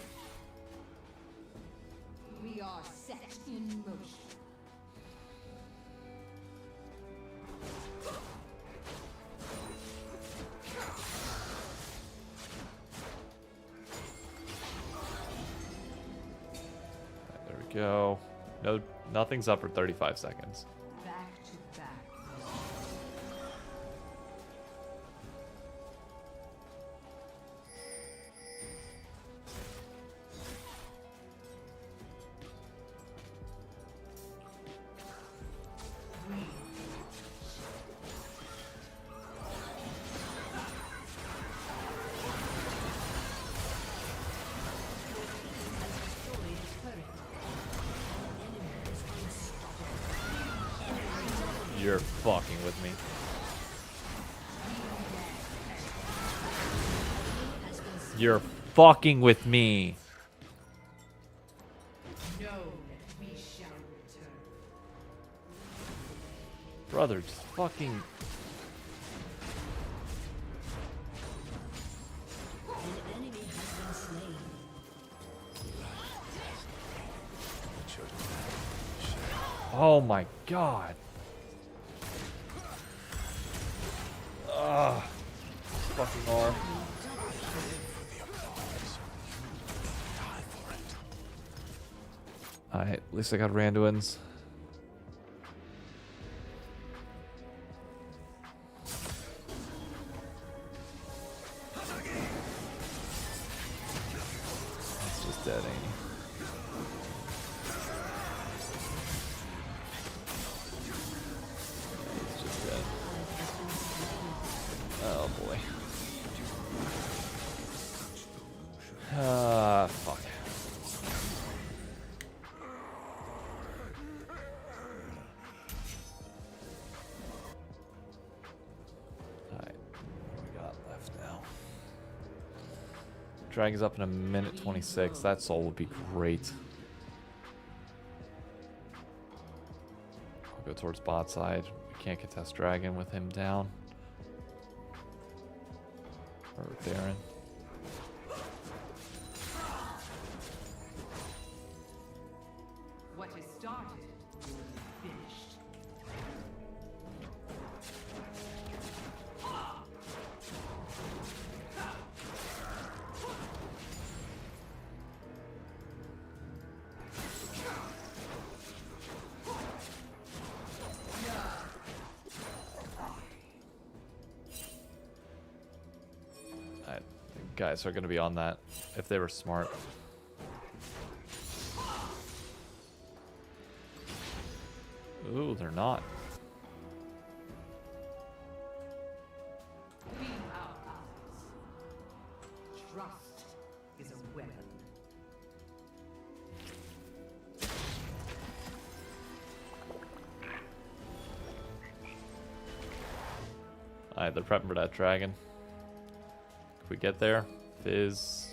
We are set in motion. There we go. No, nothing's up for 35 seconds. Back to back. You're fucking with me. You're fucking with me. Know that we shall return. Brother, just fucking... Oh my god. Ugh. Fucking arm. Alright, at least I got Randuin's. It's just dead, ain't he? He's just dead. Oh boy. Ah, fuck. Alright, what we got left now? Dragon's up in a minute 26. That soul would be great. I'll go towards bot side. We can't contest Dragon with him down. Or Baron. What is started will be finished. Guys are going to be on that if they were smart. Ooh, they're not. Be our eyes. Alright, they're prepping for that dragon. If we get there, Fizz.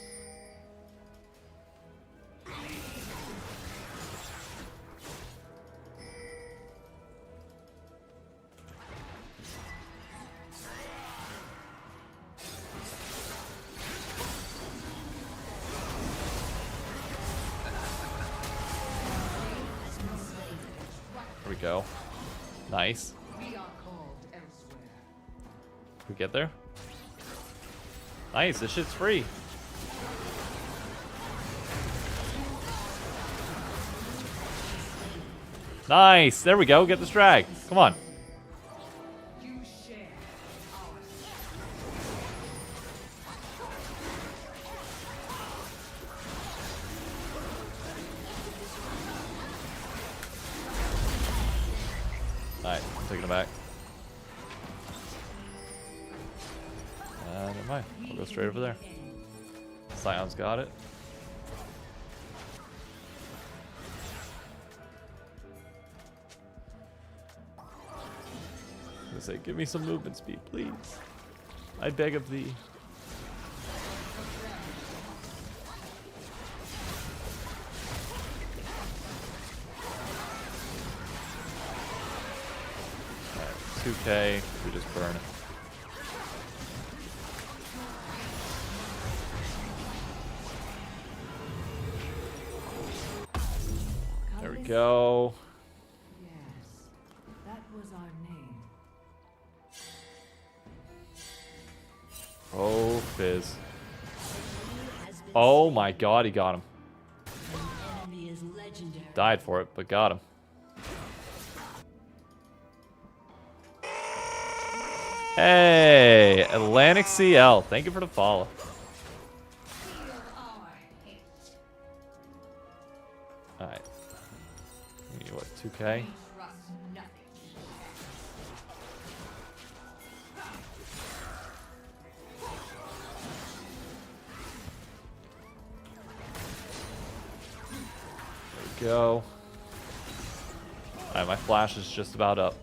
There we go. Nice. We are called elsewhere. We get there? Nice, this shit's free. Nice, there we go, get this drag. Come on. You share our Alright, I'm taking it back. Never mind, I'll go straight over there. Scion's got it. I'm gonna say, give me some movement speed, please. I beg of thee. Alright, 2k, we just burn it. There we go. Yes, that was our name. Oh, Fizz. Oh my god, he got him. Enemy is legendary. Died for it, but got him. Hey, Atlantic CL. Thank you for the follow. Feel our hate. Alright. What, 2k? We trust nothing. There we go. Alright, my flash is just about up.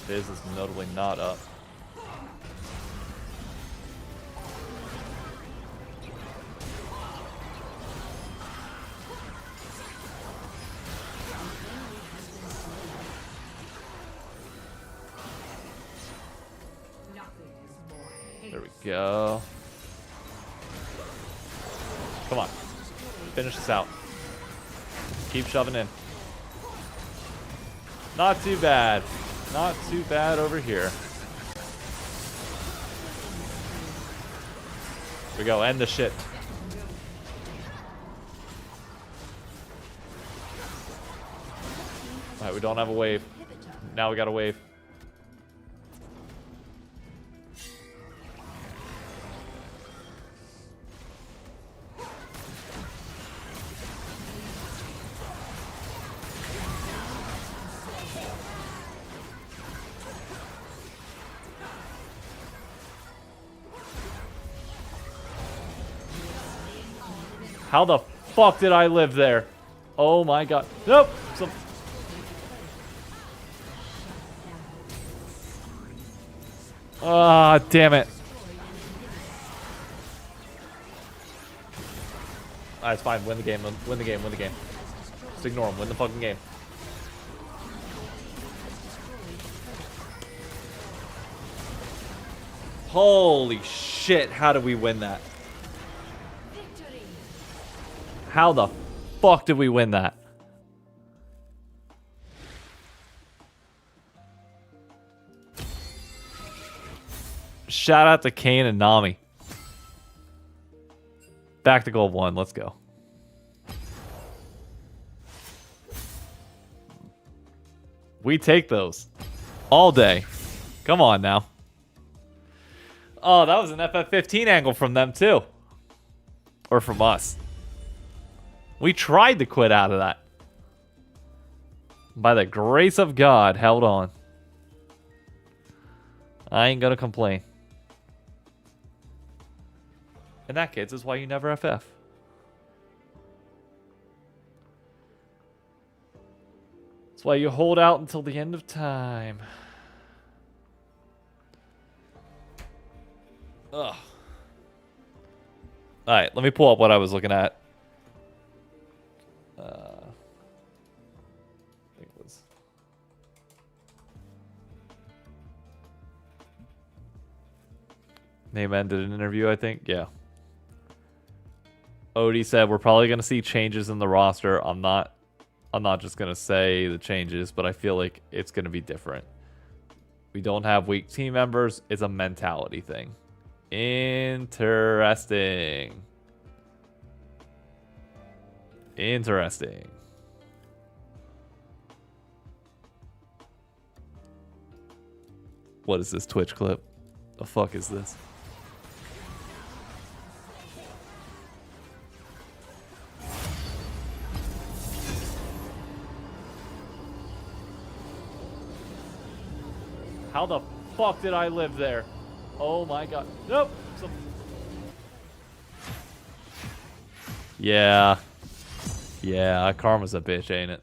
Fizz is notably not up. Nothing is more hate. There we go. Come on. Finish this out. Keep shoving in. Not too bad. Not too bad over here. Here we go. End the shit. Alright, we don't have a wave. Now we got a wave. How the fuck did I live there? Oh my god. Nope. Ah, damn it. Alright, it's fine. Win the game. Win the game. Win the game. Just ignore him. Win the fucking game. Holy shit. How did we win that? How the fuck did we win that? Shout out to Kane and Nami. Back to gold 1. Let's go. We take those. All day. Come on now. Oh, that was an FF15 angle from them too. Or from us. We tried to quit out of that. By the grace of God, held on. I ain't gonna complain. And that, kids, is why you never FF. That's why you hold out until the end of time. Ugh. Alright, let me pull up what I was looking at. I think it was... Neyman did an interview, I think. Yeah. Odie said we're probably gonna see changes in the roster. I'm not just gonna say the changes, but I feel like it's gonna be different. We don't have weak team members. It's a mentality thing. Interesting. Interesting. What is this Twitch clip? The fuck is this? How the fuck did I live there? Oh my god. Nope. Yeah. Yeah, karma's a bitch, ain't it?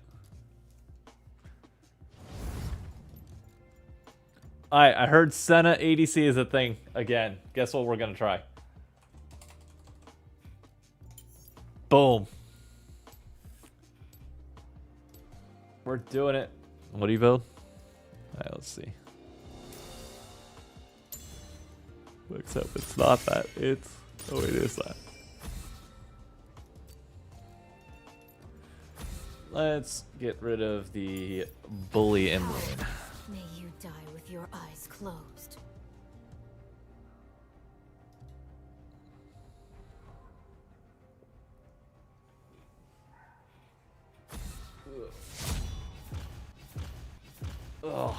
Alright, I heard Senna ADC is a thing again. Guess what we're gonna try? Boom. We're doing it. What do you build? Alright, let's see. Except it's not that. It's... Oh, it is that. Let's get rid of the bully in lane. May you die with your eyes closed. Ugh.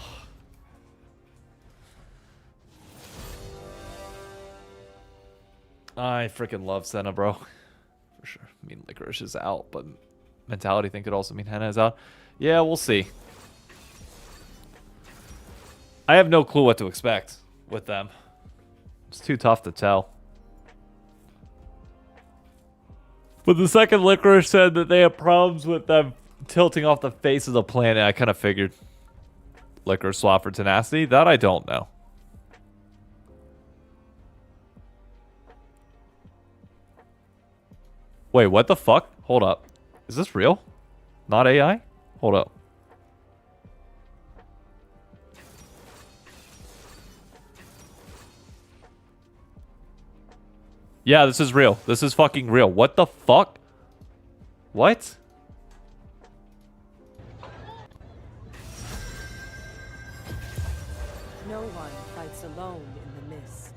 I freaking love Senna, bro. For sure. I mean, Licorice is out, but mentality thing could also mean Henna is out. Yeah, we'll see. I have no clue what to expect with them. It's too tough to tell. But the second Licorice said that they have problems with them tilting off the face of the planet, I kind of figured. Licorice swap for Tenacity? That I don't know. Wait, what the fuck? Hold up. Is this real? Not AI? Hold up. Yeah, this is real. This is fucking real. What the fuck? What? No one fights alone in the mist.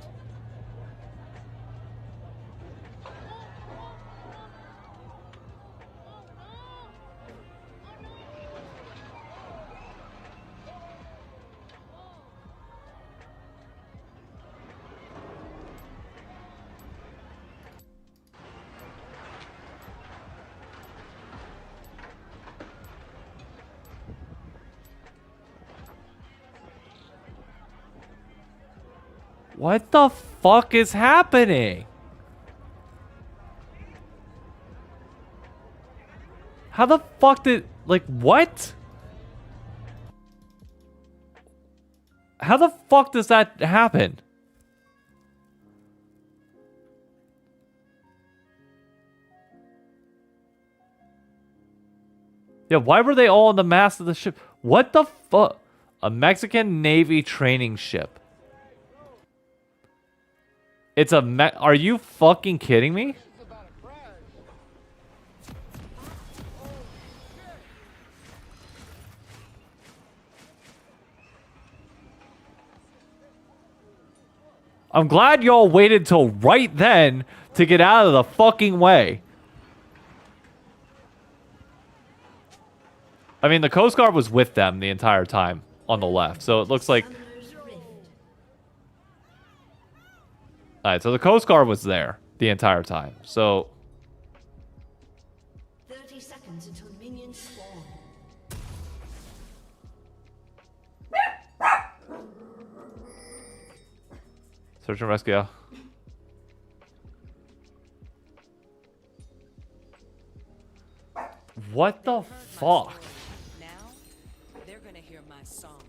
What the fuck is happening? How the fuck did... Like, what? How the fuck does that happen? Yeah, why were they all on the mast of the ship? What the fuck? A Mexican Navy training ship. It's a Are you fucking kidding me? I'm glad y'all waited till right then to get out of the fucking way. I mean, the Coast Guard was with them the entire time on the left, so it looks like... Alright, so the Coast Guard was there the entire time, so... 30 seconds until minions spawn. Search and rescue. What the fuck? Now, they're gonna hear my song.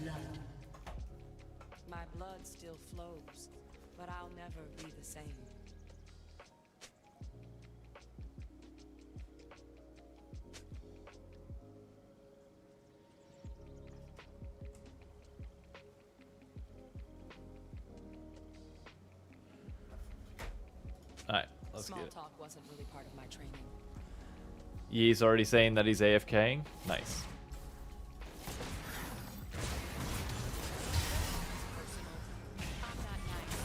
blood. My blood still flows, but I'll never be the same. All right, let's Small get it. talk wasn't really part of my training. Yee's already saying that he's AFKing. Nice. I'm not nice.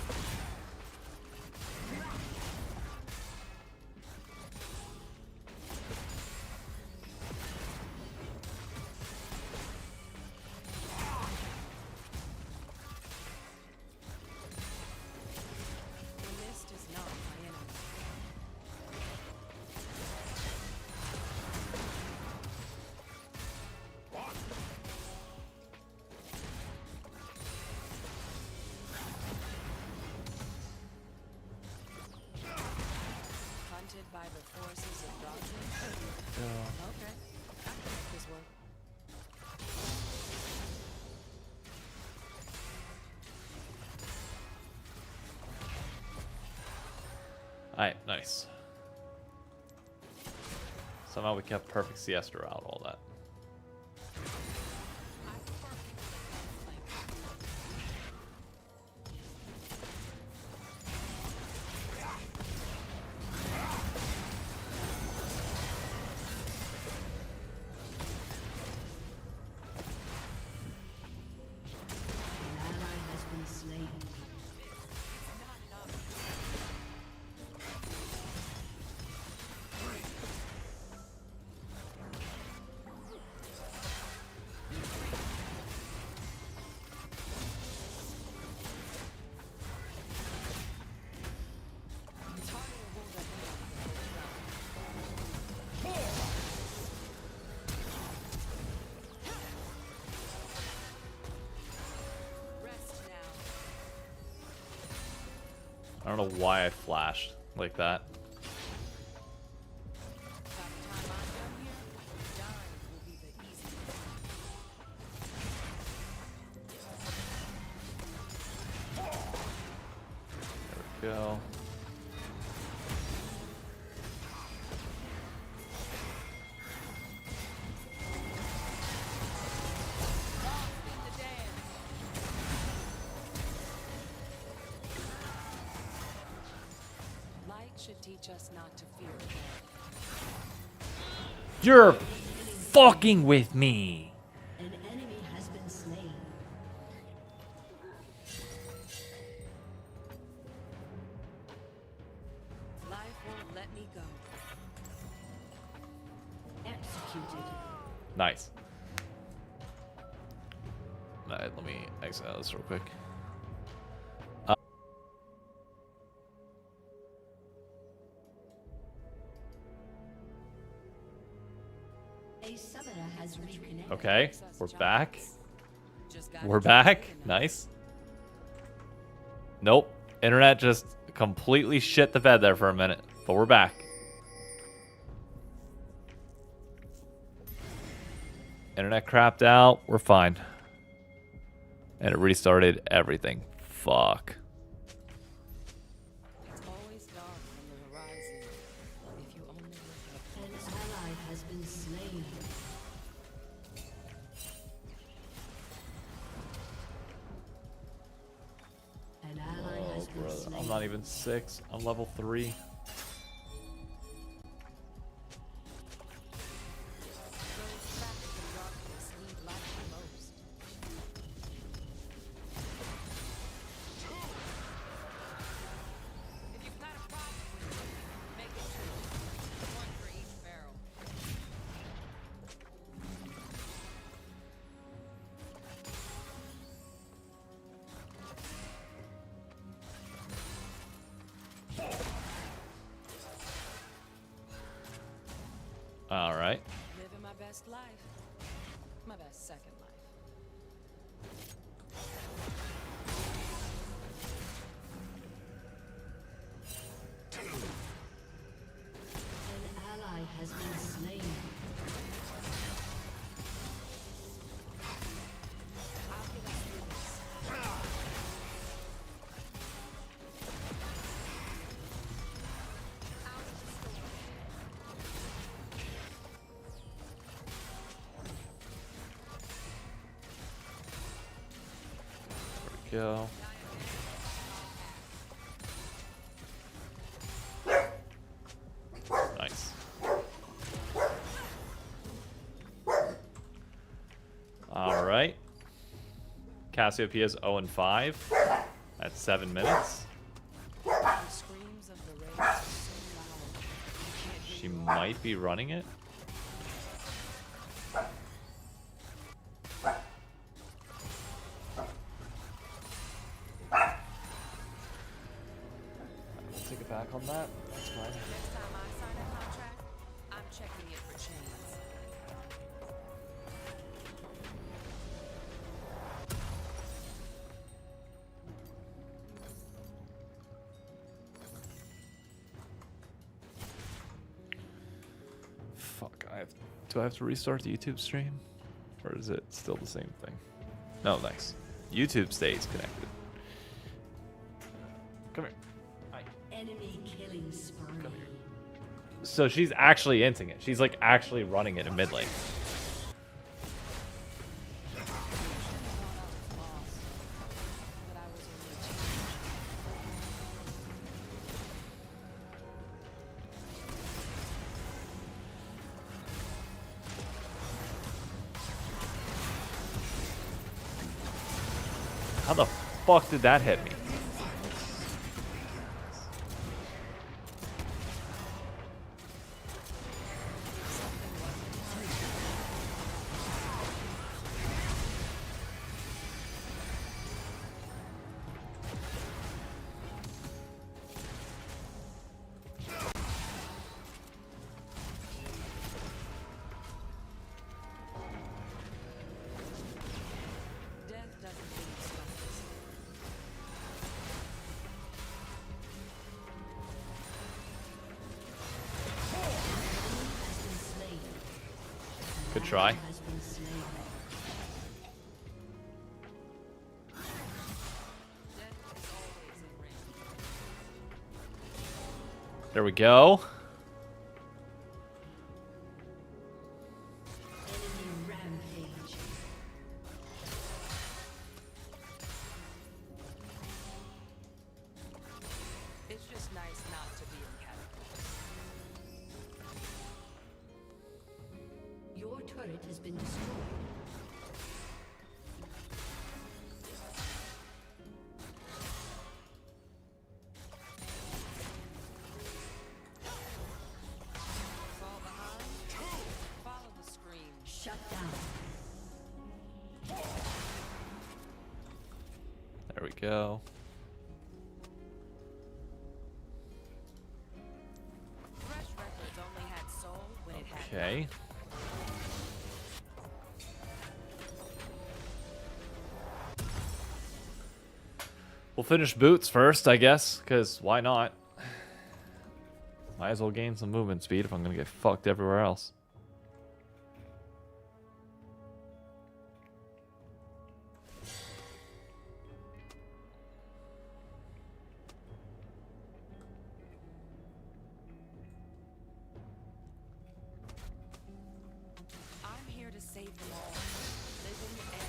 The mist is not my enemy. Hunted by the forces of darkness? Okay, I can make this work. Alright, nice. Somehow we kept perfect siesta out, all that. An ally has been slain. It's harder to hold up now. Rest now. I don't know why I flashed like that. By the time I'm done here, dying will be the easy part. There we go. Lost in the dance. Light should teach us not to fear death. You're fucking with me. An enemy has been slain. Life won't let me go. Executed. Nice. Alright, let me exit out this real quick. A summoner has reconnected. Okay, we're back. Just gotta We're keep back. looking up. Nice. Nope. Internet just completely shit the bed there for a minute, but we're back. Internet crapped out. We're fine. And it restarted everything. Fuck. It's always dark on the horizon. If you only look up. An ally has been slain. An ally Oh, has been brother. slain. I'm not even 6. I'm level 3. Those trapped in darkness need light the most. If you've got a problem with it, make it two. One for each barrel. All right. Living my best life. My best second life. An ally has been slain. I'll Go. Nice. All right. Cassiopeia is 0-5 at 7 minutes. The screams of the rage are so loud. You can't hear She your own. might be running it. We'll take it back on that. That's fine. Next time I sign a contract, I'm checking it for chains. Fuck, do I have to restart the YouTube stream? Or is it still the same thing? No, nice. YouTube stays connected. Come here. Hi. Enemy killing spree. So she's actually inting it. She's like actually running it in mid lane. But I was only a teenager. How the fuck did that hit me? Death doesn't leave scars. Good try. Has been slain. Death is always in range. There we go. Enemy rampage. It's just nice not to be in catacombs. Your turret has been destroyed. Fall behind. Follow the scream. Shut down. There we go. Fresh Records only had soul when it had Okay. We'll finish boots first, I guess, because why not? Might as well gain some movement speed if I'm going to get fucked everywhere else. I'm here to save them all, living and dead.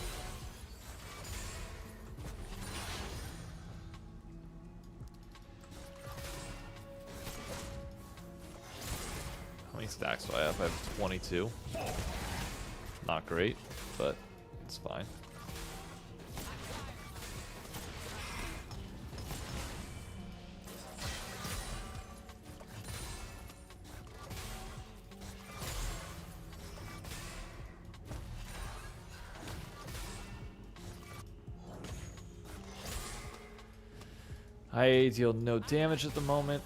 How many stacks do I have? I have 22. Not great, but it's fine. I deal no damage at the moment.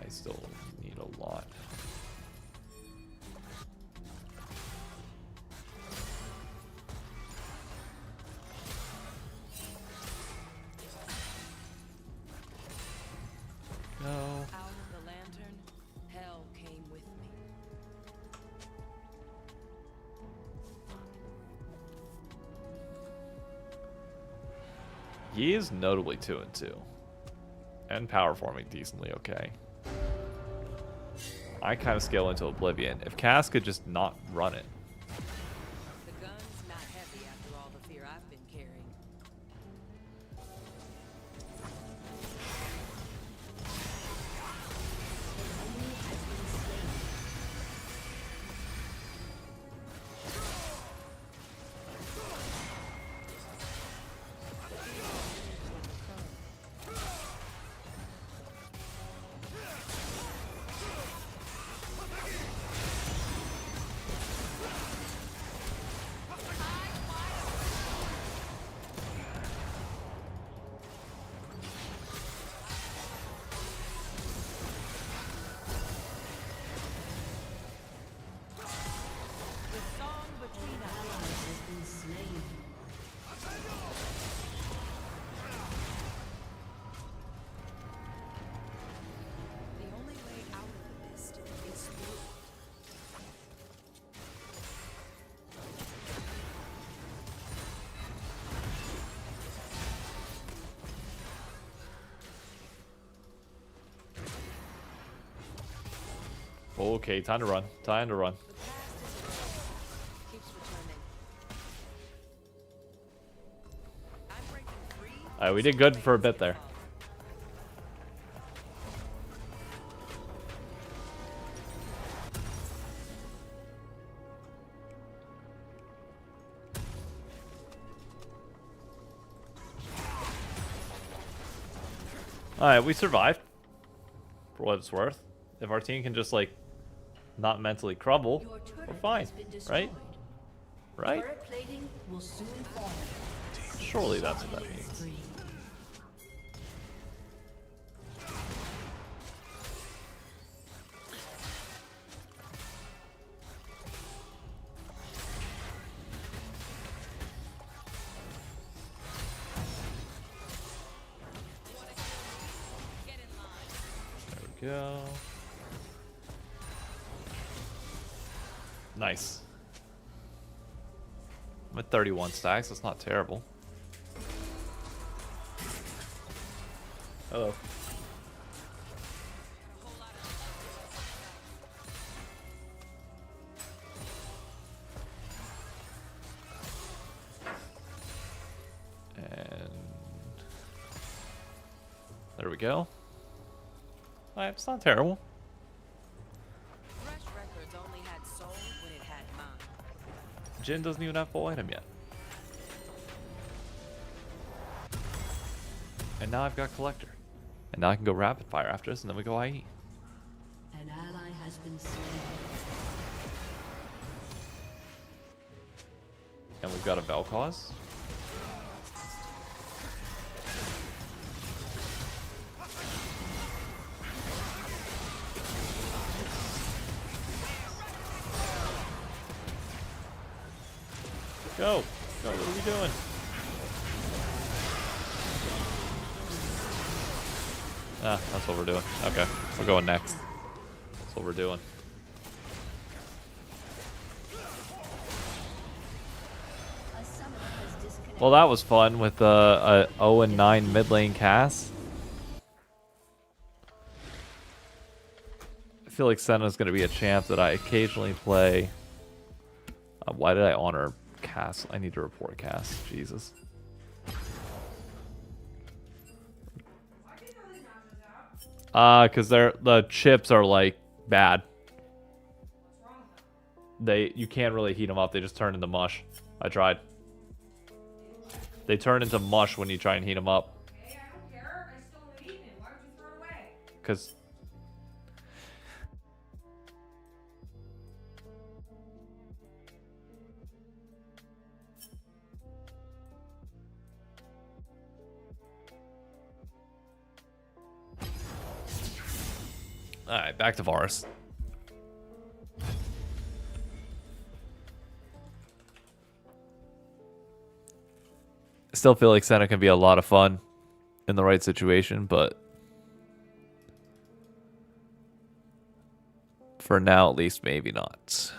I still need a lot. No. Out of the lantern, hell came with me. He is notably 2-2. And power forming decently okay. I kind of scale into oblivion. If Cass could just not run it. The gun's not heavy after all the fear I've been carrying. Okay, time to run. Time to run. The past is keeps returning. I'm breaking free. Alright, we did good for a bit there. Alright, we survived. For what it's worth. If our team can just, like, not mentally crumble, Your turret we're fine. has been destroyed. Right? Right? Turret plating will soon fall. Surely that's what that means. Spree. There we go. Nice. I'm at 31 stacks. That's not terrible. Hello. And there we go. Alright, it's not terrible. Fresh Records only had soul when it had mind. Jin doesn't even have full item yet. And now I've got Collector. And now I can go Rapid Fire after this, and then we go IE. An ally has been slain. And we've got a Vel'Koz. Go! Go, what are we doing? Ah, that's what we're doing. Okay, we're going next. That's what we're doing. A summoner has disconnected. Well, that was fun with a 0 and 9 mid lane cast. I feel like Senna's going to be a champ that I occasionally play. Why did I honor cast? I need to report cast. Jesus. Because the chips are like bad. You can't really heat them up. They just turn into mush. I tried. They turn into mush when you try and heat them up. Hey, I don't care. I still haven't eaten it. Why would you throw it away? Because alright, back to Varus. I still feel like Senna can be a lot of fun in the right situation, but for now, at least, maybe not.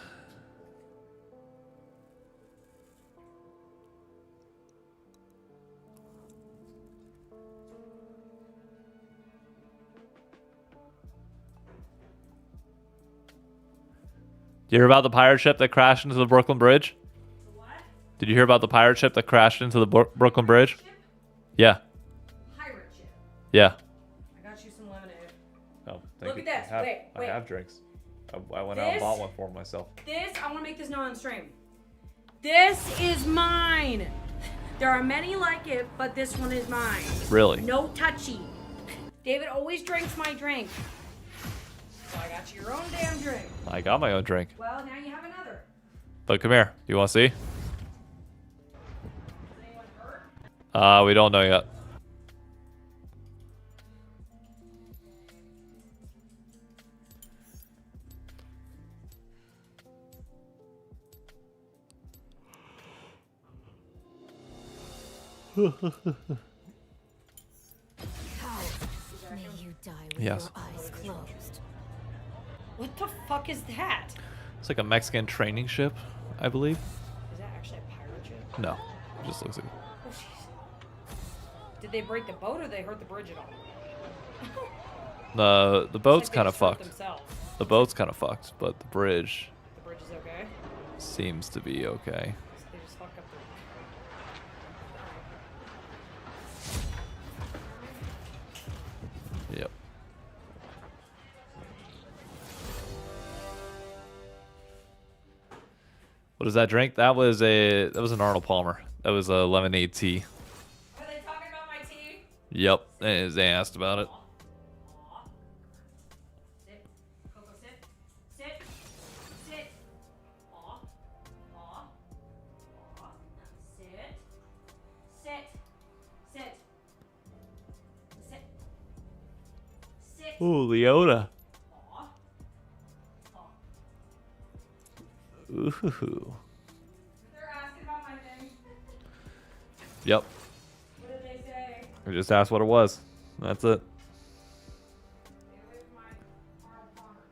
Did you hear about the pirate ship that crashed into the Brooklyn Bridge? What? Did you hear about the pirate ship that crashed into the Brooklyn Bridge? Ship? Yeah. Pirate ship. Yeah. I got you some lemonade. Oh, thank Look you. at this. I Wait. have drinks. I went out and This? bought one for myself. This, I want to make this known on stream. This is mine. There are many like it, but this one is mine. Really? No touchy. David always drinks my drink. So I got you your own damn drink. I got my own drink. Well, now you have another. But come here. You want to see? Is anyone hurt? We don't know yet. May you die with Yes. your eyes closed. What the fuck is that? It's like a Mexican training ship, I believe. Is that actually a pirate ship? No, it just looks like. Oh, jeez. Did they break the boat or they hurt the bridge at all? The boat's It's like they kind of just hurt fucked. themselves. The boat's kind of fucked, but the bridge The bridge is okay. seems to be okay. They just fuck up the. Yep. What is that drink? That was an Arnold Palmer. That was a lemonade tea. Are they talking about my tea? Yep, they asked about it. Aw. Sit. Coco, sit. Sit. Sit. Aw. Aw. Aw. Sit. Sit. Sit. Sit. Sit. Ooh, Leona. Aw. Aw. Ooh. They're asking about my thing. Yep. What did they say? I just asked what it was. That's it. Stay away from my Arnold Palmer.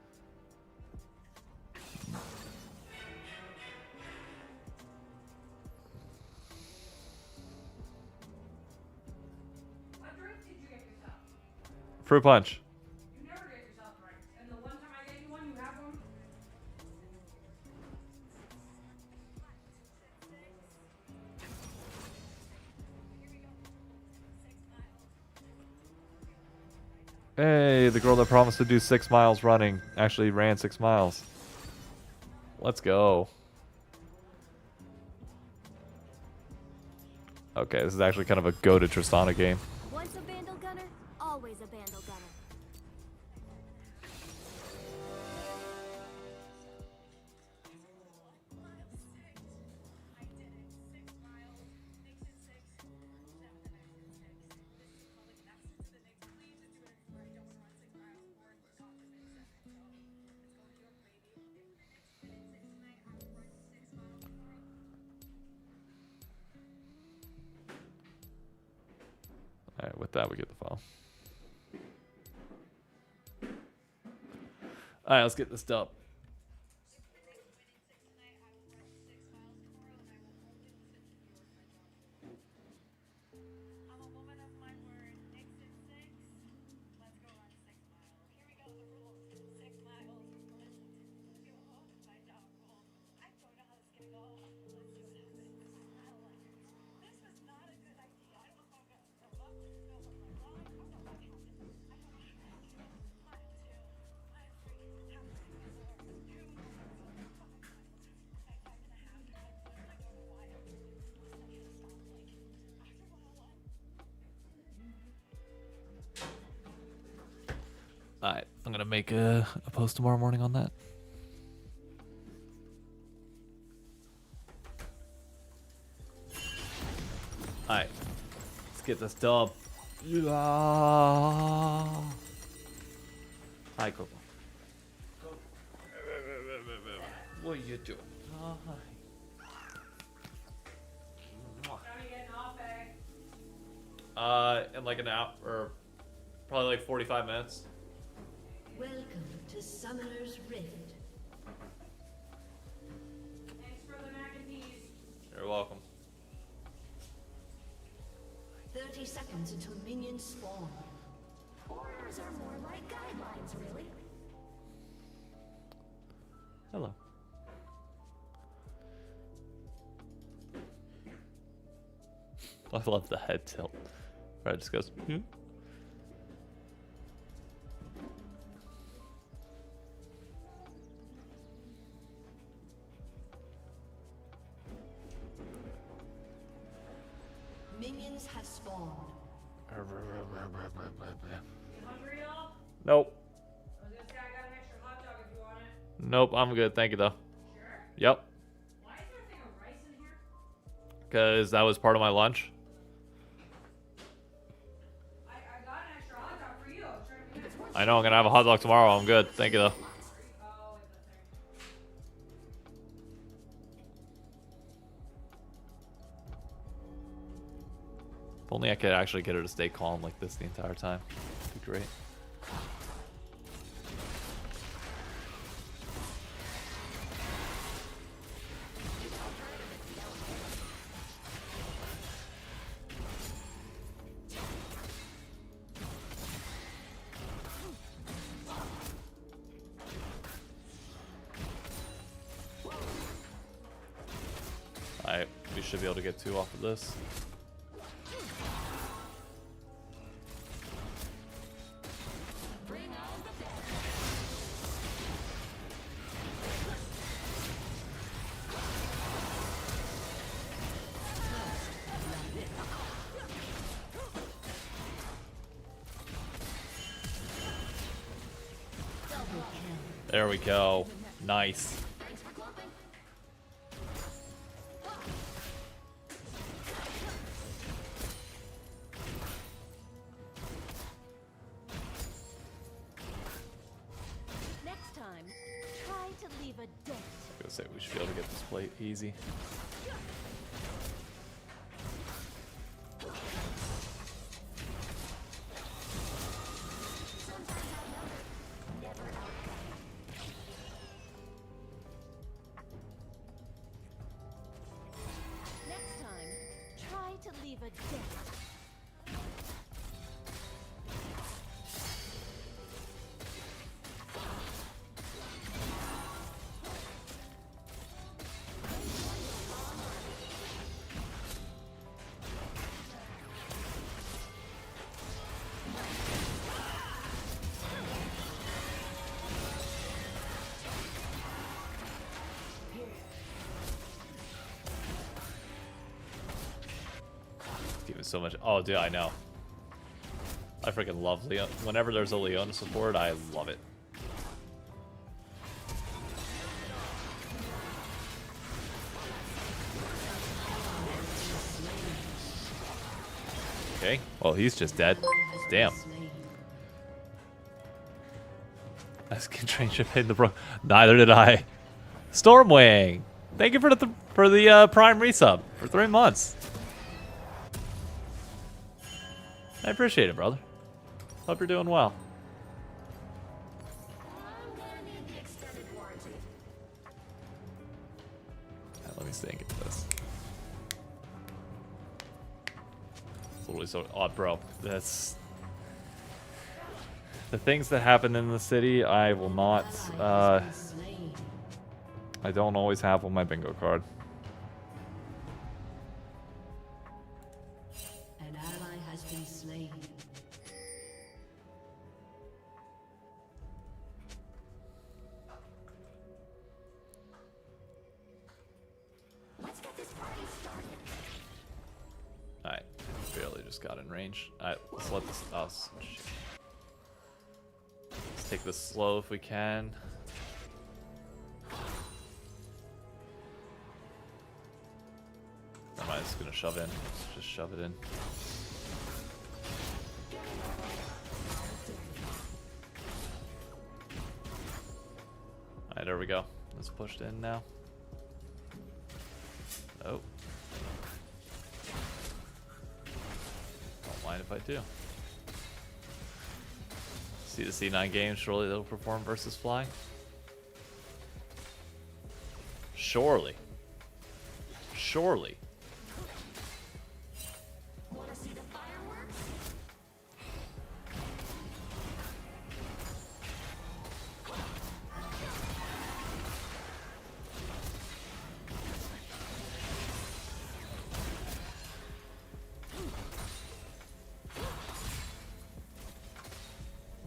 What drink did you get yourself? Fruit punch. You never get yourself drinks. And the one time I gave you one, you have one? Hey, the girl that promised to do 6 miles running actually ran 6 miles. Let's go. Okay, this is actually kind of a go to Tristana game. Once a Vandal Gunner, always a Vandal Gunner. Alright, with that we get the file. Alright, let's get this done. Alright, I'm gonna make a post tomorrow morning on that. Alright, let's get this dub. Yeah. Hi, Coco. What are you doing? Time you getting off, eh? In like an hour, or probably like 45 minutes. Welcome to Summoner's Rift. Thanks for the mac and peas. You're welcome. 30 seconds until minions spawn. Orders are more like guidelines, really. Hello. I love the head tilt. Where it just goes, hmm? Minions have spawned. You hungry, y'all? Nope. I was gonna say I got an extra hot dog if you want it. Nope, I'm good. Thank you, though. Sure. Yep. Why is there a thing of rice in here? Because that was part of my lunch. I got an extra hot dog for you. I was trying to be nice. I know I'm going to have a hot dog tomorrow. I'm good. Thank you, though. Oh, it's a thing. If only I could actually get her to stay calm like this the entire time. It'd be great. should be able to get 2 off of this. There we go. Nice. Next time, try to leave a dent. I was gonna say we should be able to get this plate easy. Next time, try to leave a dent. Even so much. Oh, dude, I know. I freaking love Leon. Whenever there's a Leona support, I love it. Okay. Well, he's just dead. Damn. I can train ship in the bro. Neither did I. Stormwing. Thank you for the Prime resub for 3 months. I appreciate it, brother. Hope you're doing well. Let me think of this. It's literally so odd, bro. That's the things that happen in the city. I will not. I don't always have on my bingo card. An ally has been slain. Let's get this party started. Alright, barely just got in range. Alright, let's let this. Oh, shit. Let's take this slow if we can. I'm just gonna shove in. Let's just shove it in. Alright, there we go. It's pushed in now. Oh. Don't mind if I do. See the C9 games, surely they'll perform versus flying? Surely. Surely. Wanna see the fireworks?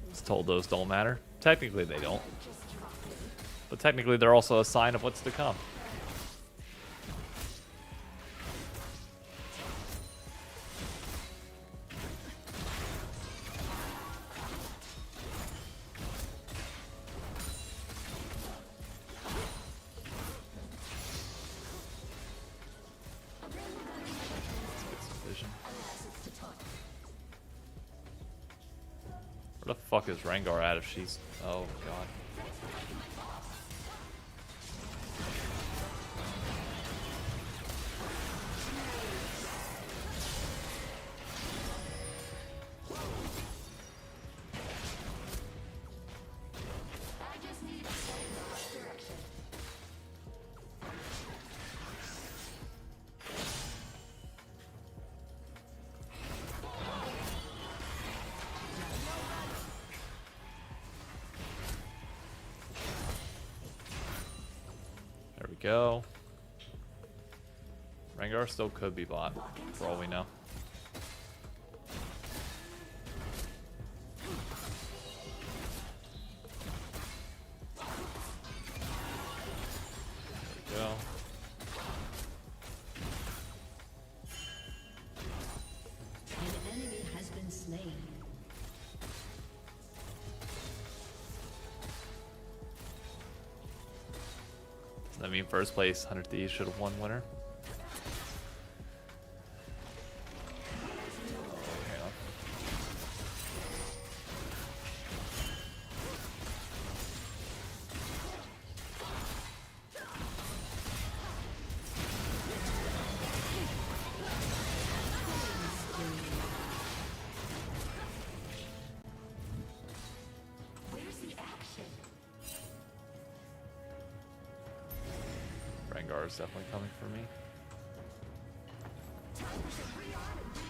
It's told those don't matter. Technically they don't. But technically they're also a sign of what's to come. Where the fuck is Rengar at if she's... Oh, God. There we go. Rengar still could be bought, for all we know. There we go. An enemy has been slain. Does that mean first place 100 Thieves should have won winner? Hang on. Rengar is definitely coming for me.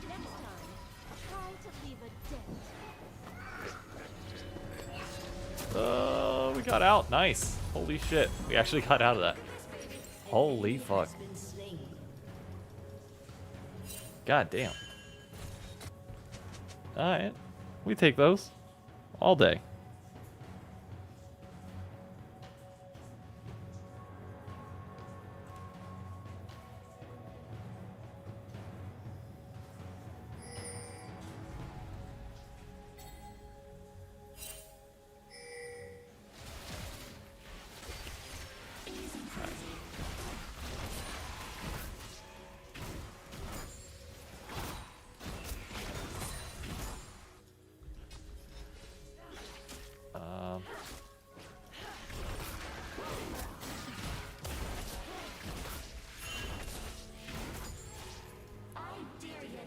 Next time, try to leave a dent. We got out. Nice. Holy shit. We actually got out of that. Holy fuck. Has been slain. God damn. Alright. We take those. All day.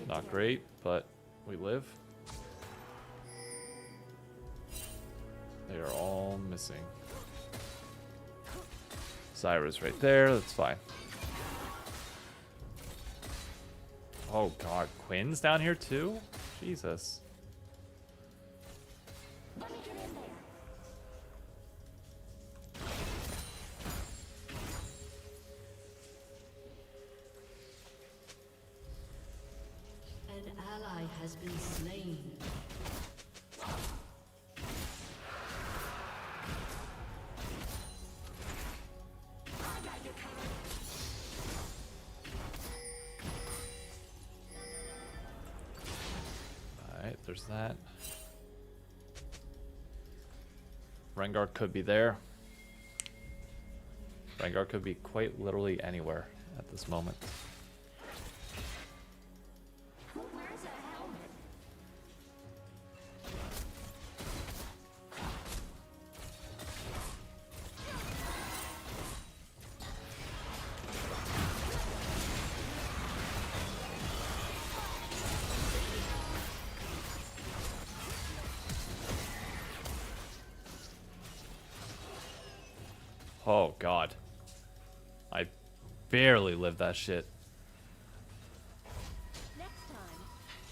Not great, but we live. They are all missing. Cyrus right there, that's fine. Oh god, Quinn's down here too? Jesus. An ally has been slain. Alright, there's that. Rengar could be there. Rengar could be quite literally anywhere at this moment. Oh god. I barely lived that shit. Next time,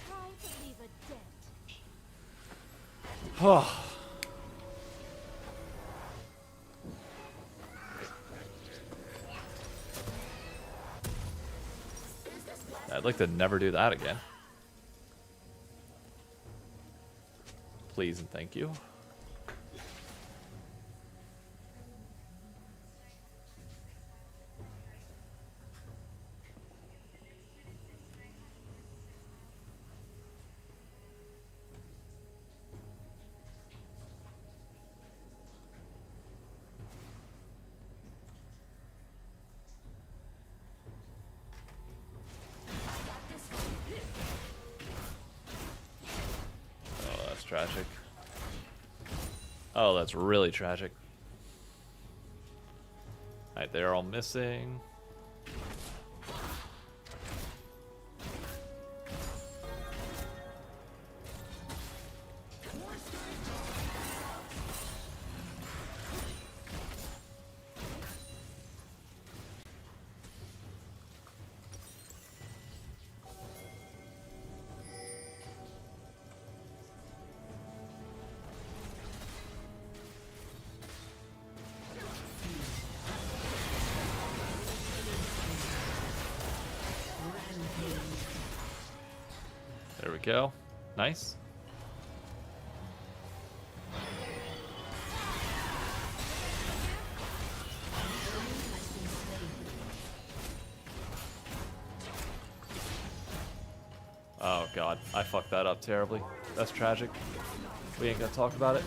try to leave a dent. Oh. I'd like to never do that again. Please and thank you. Oh, that's tragic. Oh, that's really tragic. Alright, they're all missing. There we go. Nice. Oh god, I fucked that up terribly. That's tragic. We ain't gonna talk about it.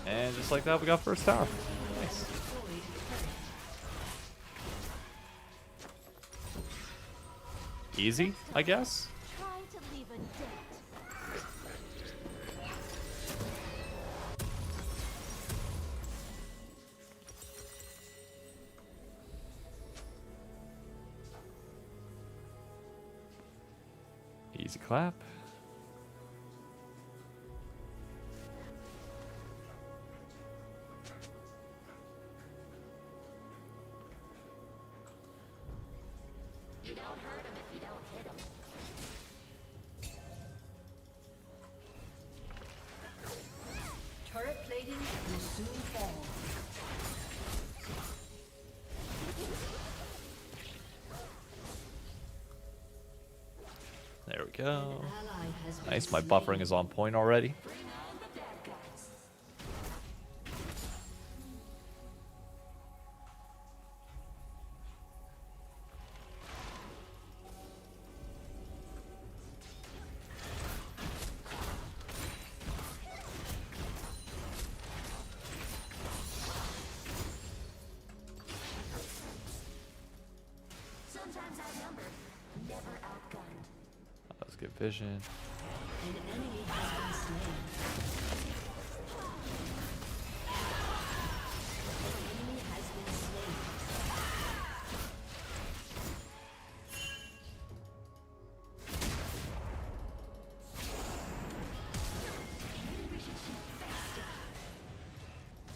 And just like that, we got first tower. Nice. Easy, I guess. Try to leave a dent. Easy clap. Turret plating will soon fall. There we go. Ally has been Nice, my slain. buffering is on point already. Sometimes outnumbered, never outgunned. Let's get vision. An enemy has been slain. An enemy has been slain.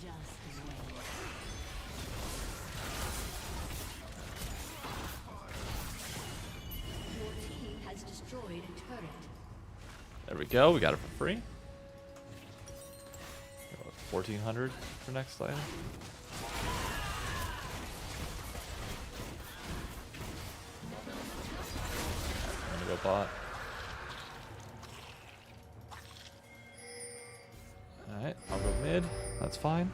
Just wait. Your team has destroyed a turret. There we go. We got it for free. 1400 for next item. I'm gonna go bot. Alright, I'll go mid. That's fine.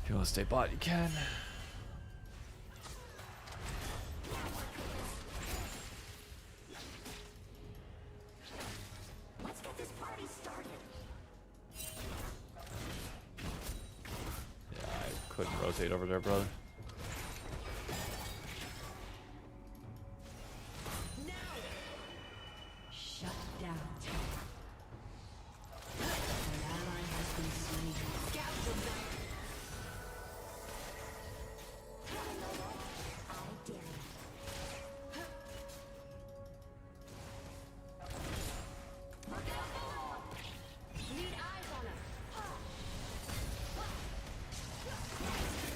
If you want to stay bot, you can. Let's get this party started. Yeah, I couldn't rotate over there, brother. Shut down. An ally has been slain. I dare you. Need eyes on him.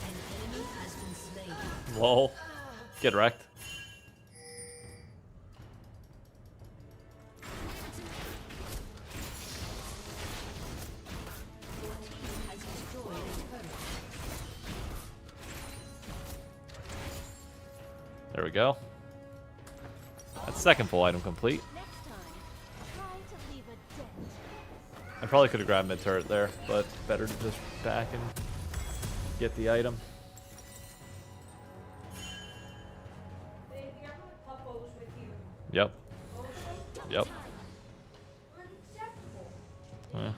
An enemy has been slain. Lol. Get wrecked. Your team has destroyed a turret. There we go. That's second full item complete. Next time, try to leave a dent. I probably could have grabbed mid turret there, but better to just back and get the item. Yep. Yep. Eh.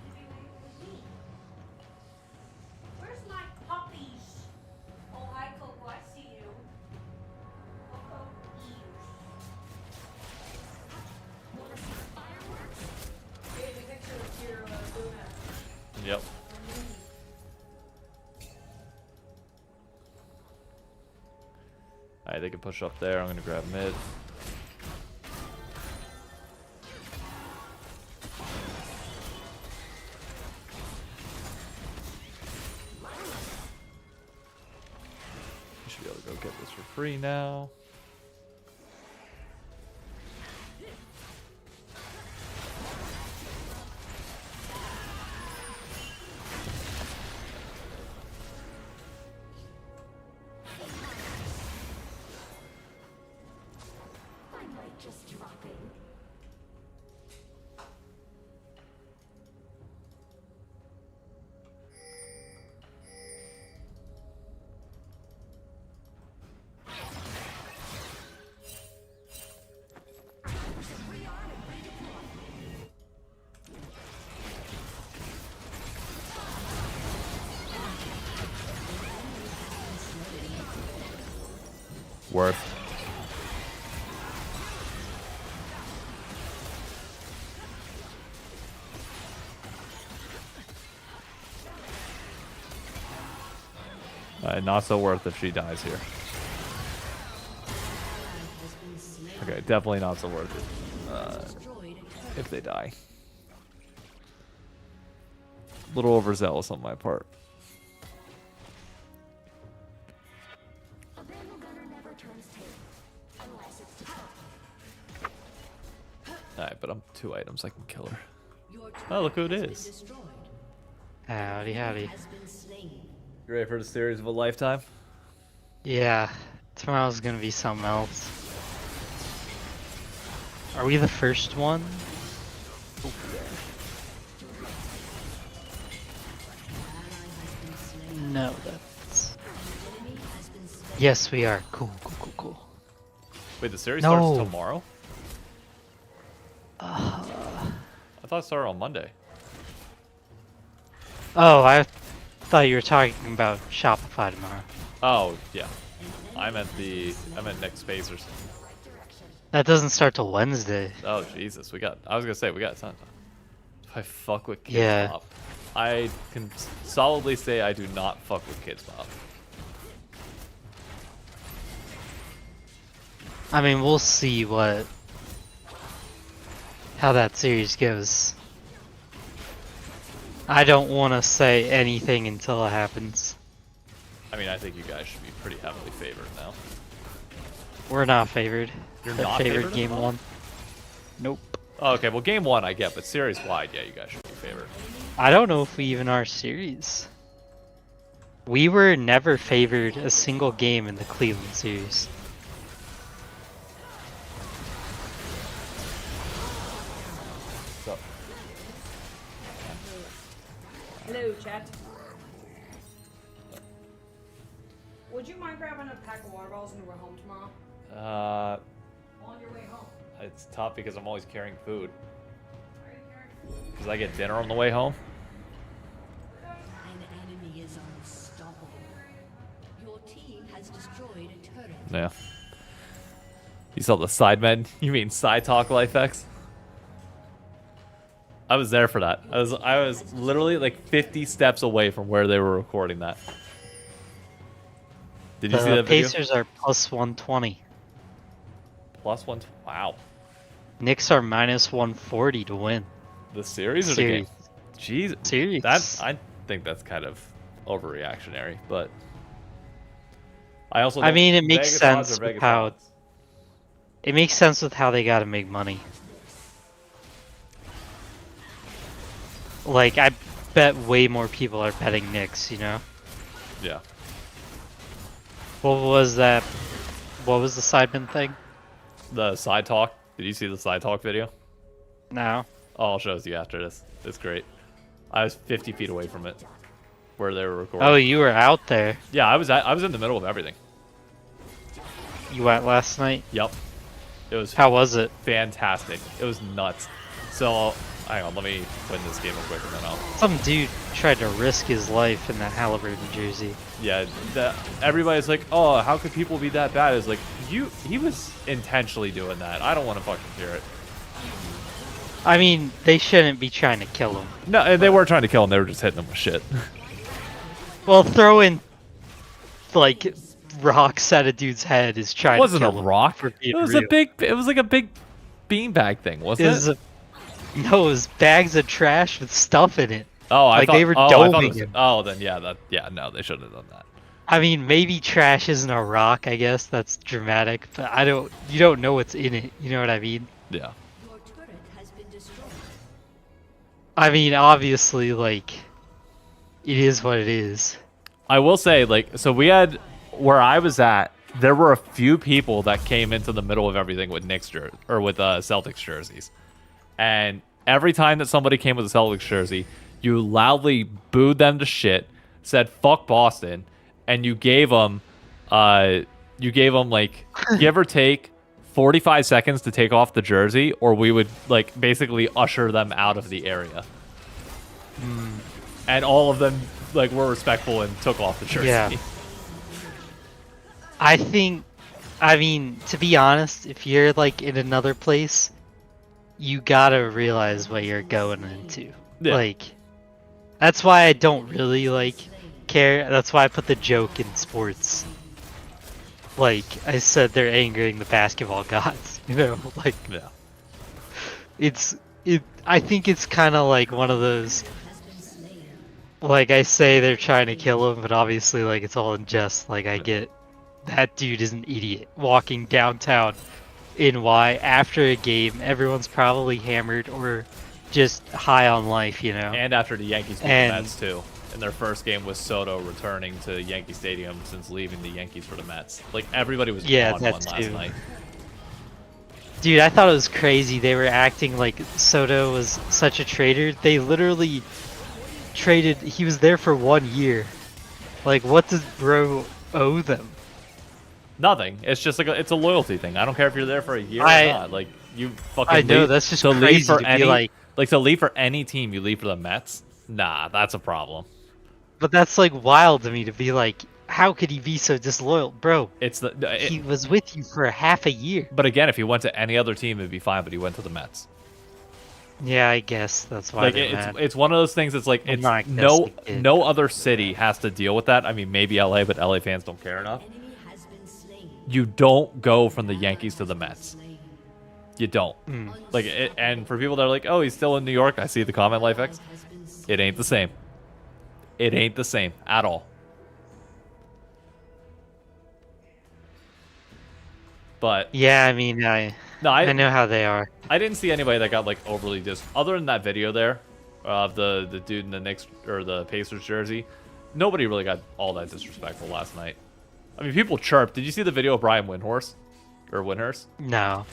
Where's my puppies? Oh, hi, Coco. I see you. Coco, Here's a picture of your Luna. Yep. Alright, they can push up there. I'm gonna grab mid. should be able to go get this for free now. Worth. Not so worth if she dies here. Okay, definitely not so worth it. If they die. A little overzealous on my part. Alright, but I'm 2 items. I can kill her. Oh, look who it is. Howdy, howdy. You ready for the series of a lifetime? Yeah, tomorrow's gonna be something else. Are we the first one? No, that's... Yes, we are. Cool, cool, cool, cool. Wait, the series No. starts tomorrow? I thought it started on Monday. Oh, I thought you were talking about Shopify tomorrow. Oh, yeah. I meant next phase or something. That doesn't start till Wednesday. Oh, Jesus. I was gonna say, we got time. Do I fuck with Kids Yeah. Pop? I can solidly say I do not fuck with Kids Pop. I mean, we'll see how that series goes. I don't want to say anything until it happens. I mean, I think you guys should be pretty heavily favored now. We're not favored. You're They're not favored favored game at all? 1. Nope. Oh, okay, well, game 1 I get, but series-wide, yeah, you guys should be favored. I don't know if we even are series. We were never favored a single game in the Cleveland series. So, Hello, chat. Would you mind grabbing a pack of water bottles when we're home tomorrow? On your way home. it's tough because I'm always carrying food. Are you carrying? Because I get dinner on the way home. An enemy is unstoppable. Your team has destroyed a turret. Yeah. You saw the side men? You mean side talk life X? I was there for that. I was literally like 50 steps away from where they were recording that. Did you see The that video? Pacers are plus 120. Plus one. Wow. Knicks are minus 140 to win. The series or Series. the game? Jeez. Series. I think that's kind of overreactionary, but I also. I mean, it don't- makes Vegas odds sense are with Vegas how odds. It makes sense with how they gotta make money. Like, I bet way more people are betting Knicks, you know? Yeah. What was that? What was the Sidemen thing? The side talk. Did you see the side talk video? No. Oh, I'll show it to you after this. It's great. I was 50 feet away from it, where they were recording. Oh, you were out there. Yeah, I was in the middle of everything. You went last night? Yep. It was How was it? fantastic. It was nuts. So, hang on, let me win this game real quick and then I'll... Some dude tried to risk his life in that Halliburton jersey. Yeah, everybody's like, oh, how could people be that bad? It's like, he was intentionally doing that. I don't want to fucking hear it. I mean, they shouldn't be trying to kill him. No, they weren't trying to kill him. They were just hitting him with shit. Well, throwing, like, rocks at a dude's head is trying It wasn't to a kill him. rock. For being It was real. it was like a big beanbag thing, wasn't It was it? No, it was bags of trash with stuff in it. Oh, I like thought they were I thought it doming was, him. oh, then no, they shouldn't have done that. I mean, maybe trash isn't a rock. I guess that's dramatic, but you don't know what's in it. You know what I mean? Yeah. Your turret has been destroyed. I mean, obviously, like, it is what it is. I will say, like, so we had where I was at. There were a few people that came into the middle of everything with with Celtics jerseys, and every time that somebody came with a Celtics jersey, you loudly booed them to shit, said "fuck Boston," and you gave them like give or take 45 seconds to take off the jersey, or we would like basically usher them out of the area. And all of them like were respectful and took off the jersey. Yeah. I mean, to be honest, if you're like in another place, you gotta realize what you're going into. Yeah. Like, that's why I don't really like care. That's why I put the joke in sports. Like I said, they're angering the basketball gods. You know, like Yeah. I think it's kind of like one of those. Like I say, they're trying to kill him, but obviously, like it's all in jest. Like I get that dude is an idiot walking downtown in Y after a game. Everyone's probably hammered or just high on life, you know. And after the Yankees beat the Mets too. In their first game with Soto returning to Yankee Stadium since leaving the Yankees for the Mets. Like everybody was on one last night. Dude, I thought it was crazy. They were acting like Soto was such a traitor. They literally traded. He was there for 1 year. Like, what does bro owe them? Nothing. It's just like it's a loyalty thing. I don't care if you're there for a year or not. Like you fucking. I know leave, that's just to crazy leave for to any be like to leave for any team. You leave for the Mets. Nah, that's a problem. But that's like wild to me to be like, how could he be so disloyal, bro? He was with you for half a year. But again, if he went to any other team, it'd be fine. But he went to the Mets. Yeah, I guess that's why. Like it's one of those things. It's like it's no other city has to deal with that. I mean, maybe LA, but LA fans don't care enough. You don't go from the Yankees to the Mets. You don't. Like, and for people that are like, oh, he's still in New York. I see the comment, LifeX. It ain't the same. It ain't the same at all. But yeah, I mean, I know how they are. I didn't see anybody that got like overly other than that video there of the dude in the Knicks or the Pacers jersey. Nobody really got all that disrespectful last night. I mean, people chirped. Did you see the video of Brian Windhorst? Or Windhurst? No.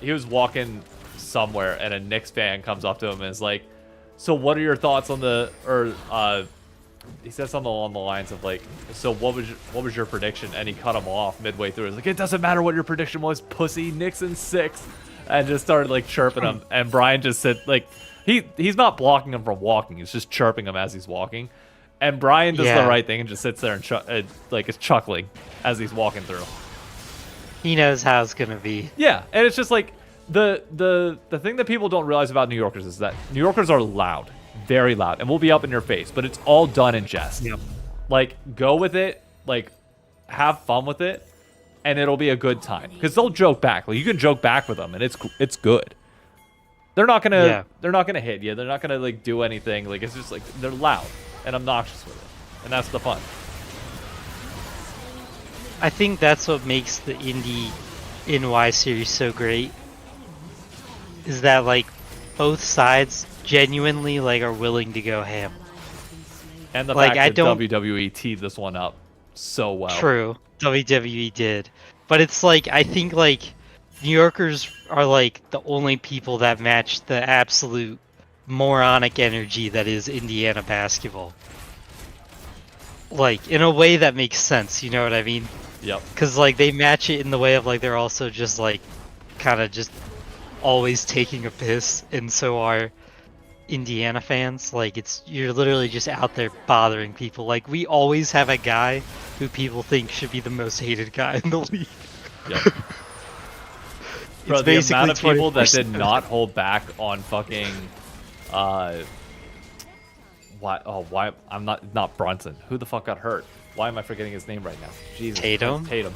He was walking somewhere and a Knicks fan comes up to him and is like, so what are your thoughts on he said something along the lines of like, so what was your prediction? And he cut him off midway through. He's like, it doesn't matter what your prediction was, pussy. Knicks in 6. And just started like chirping him. And Brian just said like, he's not blocking him from walking. He's just chirping him as he's walking. And Brian does the right thing and just sits there and like is chuckling as he's walking through. He knows how it's gonna be. Yeah, and it's just like the thing that people don't realize about New Yorkers is that New Yorkers are loud, very loud, and we'll be up in your face, but it's all done in jest. Yep. Like, go with it, like, have fun with it, and it'll be a good time. Because they'll joke back. Like, you can joke back with them, and it's good. They're not gonna hit you. They're not gonna like do anything. Like, it's just like they're loud and obnoxious with it, and that's the fun. I think that's what makes the Indie NY series so great. Is that like both sides genuinely like are willing to go ham. And the fact that WWE teed this one up so well. True. WWE did. But it's like, I think like New Yorkers are like the only people that match the absolute moronic energy that is Indiana basketball. Like, in a way that makes sense, you know what I mean? Yep. Because like they match it in the way of like they're also just like kind of just always taking a piss, and so are Indiana fans. Like, you're literally just out there bothering people. Like, we always have a guy who people think should be the most hated guy in the league. Yep. Bro, the amount of people that did not hold back on fucking why I'm not Brunson. Who the fuck got hurt? Why am I forgetting his name right now? Jesus. Tatum? Tatum.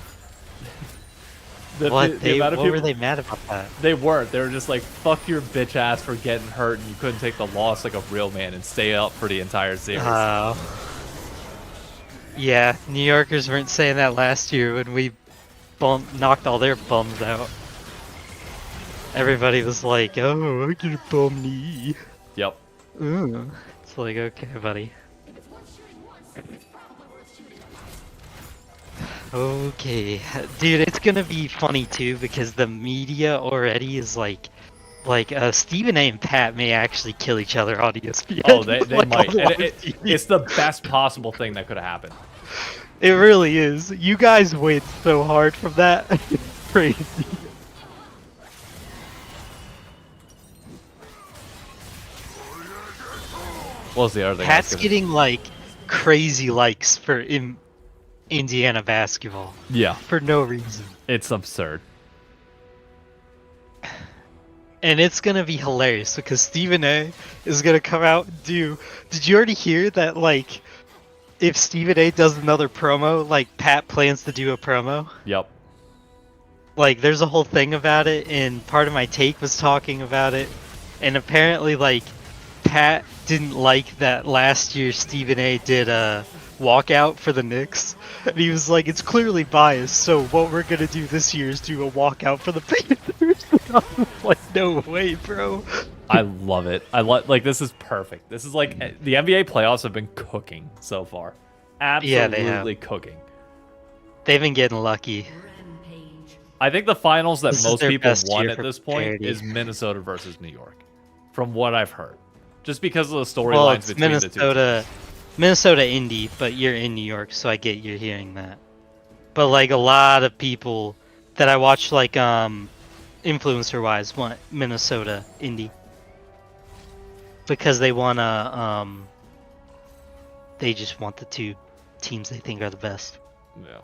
What were they mad about that? They weren't. They were just like, fuck your bitch ass for getting hurt and you couldn't take the loss like a real man and stay up for the entire series. Yeah, New Yorkers weren't saying that last year when we knocked all their bums out. Everybody was like, "Oh, I get a bum knee." Yep. Ooh. It's like, okay, buddy. Okay, dude, it's gonna be funny too because the media already is like Stephen A. and Pat may actually kill each other on ESPN. Oh, they like, might. on And live TV. it's the best possible thing that could have happened. It really is. You guys win so hard from that. It's crazy. What was the other thing? I was Pat's gonna- getting like crazy likes for Indiana basketball Yeah, for no reason. it's absurd. And it's gonna be hilarious because Stephen A is gonna come out and do. Did you already hear that? Like, if Stephen A does another promo, like Pat plans to do a promo. Yep. Like, there's a whole thing about it, and part of my take was talking about it. And apparently, like, Pat didn't like that last year Stephen A did a walkout for the Knicks, and he was like, "It's clearly biased. So what we're gonna do this year is do a walkout for the Panthers." I was like, no way, bro. I love it. I like this is perfect. This is like the NBA playoffs have been cooking so far. Yeah, they have. Absolutely cooking. They've been getting lucky. Rampage. I think the finals that This is most their people best want year at for this point parity. is Minnesota versus New York, from what I've heard. Just because of the Well, storylines it's between the two. Minnesota, Indy, but you're in New York, so I get you're hearing that. But like a lot of people that I watch, like influencer-wise, want Minnesota, Indy, because they wanna they just want the two teams they think are the best. Yeah.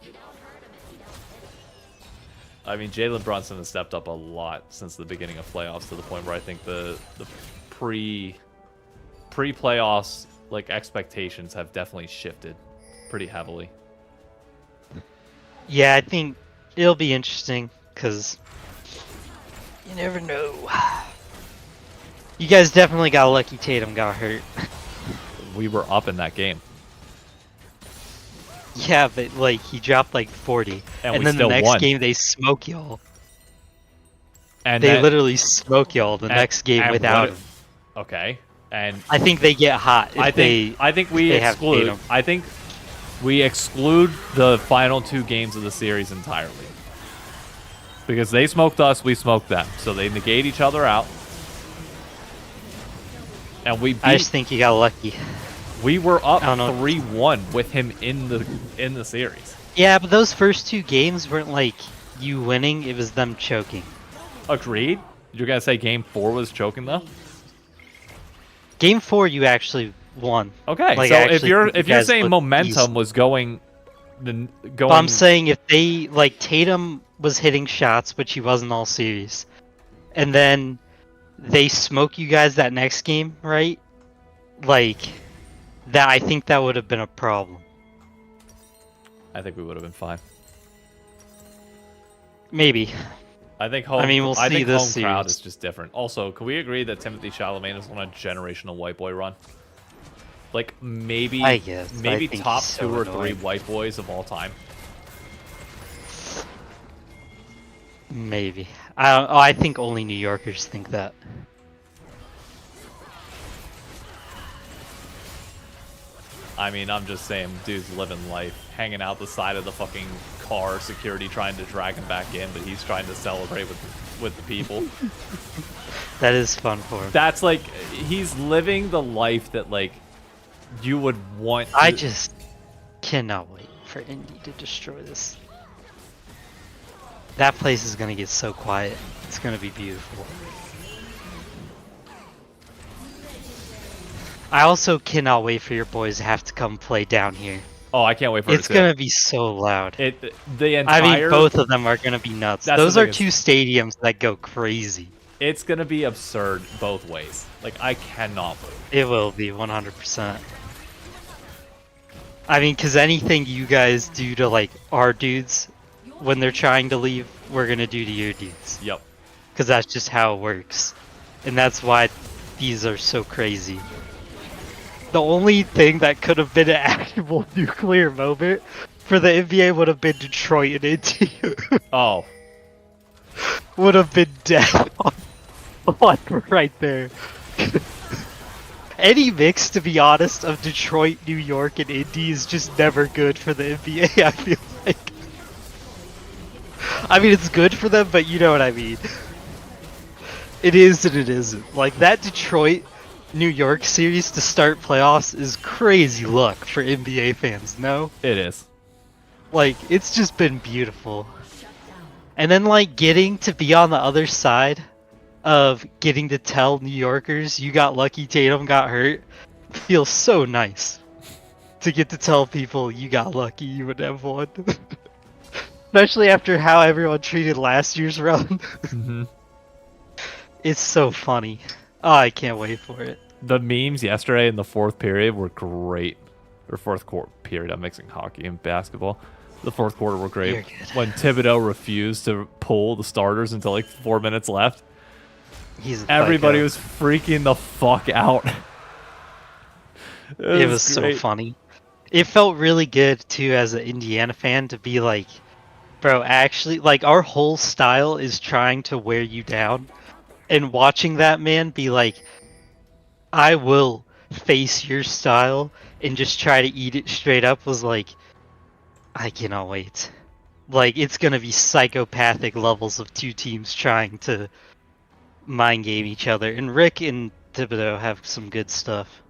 I mean, Jalen Brunson has stepped up a lot since the beginning of playoffs to the point where I think the pre-playoffs like expectations have definitely shifted pretty heavily. Yeah, I think it'll be interesting because you never know. You guys definitely got lucky. Tatum got hurt. We were up in that game. Yeah, but like he dropped like 40, And and we then still the next won. game they smoke y'all. And They that- literally smoke y'all the and- next game and without what- him. Okay. And I think they get hot if I think we they have exclude. Tatum. I think we exclude the final two games of the series entirely because they smoked us, we smoked them, so they negate each other out. And I just think you got lucky. we were up I don't know. 3-1 with him in the series. Yeah, but those first two games weren't like you winning; it was them choking. Agreed. You're gonna say Game 4 was choking though? Game 4, you actually won. Okay, Like, so I if actually you're think you if you're guys saying looked momentum decent. was going, then going. But I'm saying if they like Tatum was hitting shots, but he wasn't all series, and then they smoke you guys that next game, right? Like that, I think that would have been a problem. I think we would have been fine. Maybe. I think home. I mean, we'll I see think this home crowd series. is just different. Also, can we agree that Timothy Chalamet is on a generational white boy run? Like maybe, I guess. I maybe think top he's so 2 or annoying. 3 white boys of all time. Maybe. I don't. Oh, I think only New Yorkers think that. I mean, I'm just saying, dude's living life, hanging out the side of the fucking car, security trying to drag him back in, but he's trying to celebrate with the people. That is fun for him. That's like he's living the life that like you would want. I to- just cannot wait for Indy to destroy this. That place is gonna get so quiet. It's gonna be beautiful. I also cannot wait for your boys to have to come play down here. Oh, I can't wait for It's it to. gonna be so loud. The entire. I mean, both of them are gonna be nuts. That's the Those are thing is- two stadiums that go crazy. It's gonna be absurd both ways. Like I cannot wait. It will be 100%. I mean, cause anything you guys do to like our dudes when they're trying to leave, we're gonna do to your dudes. Yep. Cause that's just how it works, and that's why these are so crazy. the only thing that could have been an actual nuclear moment for the NBA would have been Detroit and Indy. Oh, Would have been death on right there. Any mix, to be honest, of Detroit, New York, and Indy is just never good for the NBA, I feel like. I mean, it's good for them, but you know what I mean. It is and it isn't. Like, that Detroit, New York series to start playoffs is crazy luck for NBA fans, no? it is. Like, it's just been beautiful. And then, like, getting to be on the other side of getting to tell New Yorkers you got lucky Tatum got hurt feels so nice. To get to tell people you got lucky you would have won. Especially after how everyone treated last year's run. Mm-hmm. It's so funny. Oh, I can't wait for it. The memes yesterday in the fourth period were great. Or fourth quarter period. I'm mixing hockey and basketball. The fourth quarter were great. You're good. When Thibodeau refused to pull the starters until like 4 minutes left. Everybody was freaking the fuck out. It was so funny. It felt really good too as an Indiana fan to be like, bro, actually, like our whole style is trying to wear you down. And watching that man be like, I will face your style and just try to eat it straight up was like, I cannot wait. Like, it's gonna be psychopathic levels of two teams trying to mind game each other. And Rick and Thibodeau have some good stuff.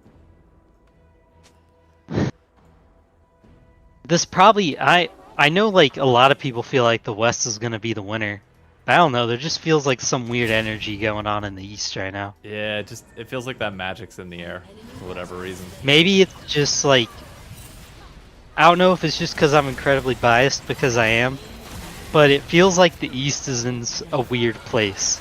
This probably, I know like a lot of people feel like the West is gonna be the winner. I don't know, there just feels like some weird energy going on in the East right now. Yeah, it feels like that magic's in the air for whatever reason. Maybe it's just like, I don't know if it's just because I'm incredibly biased, because I am, but it feels like the East is in a weird place.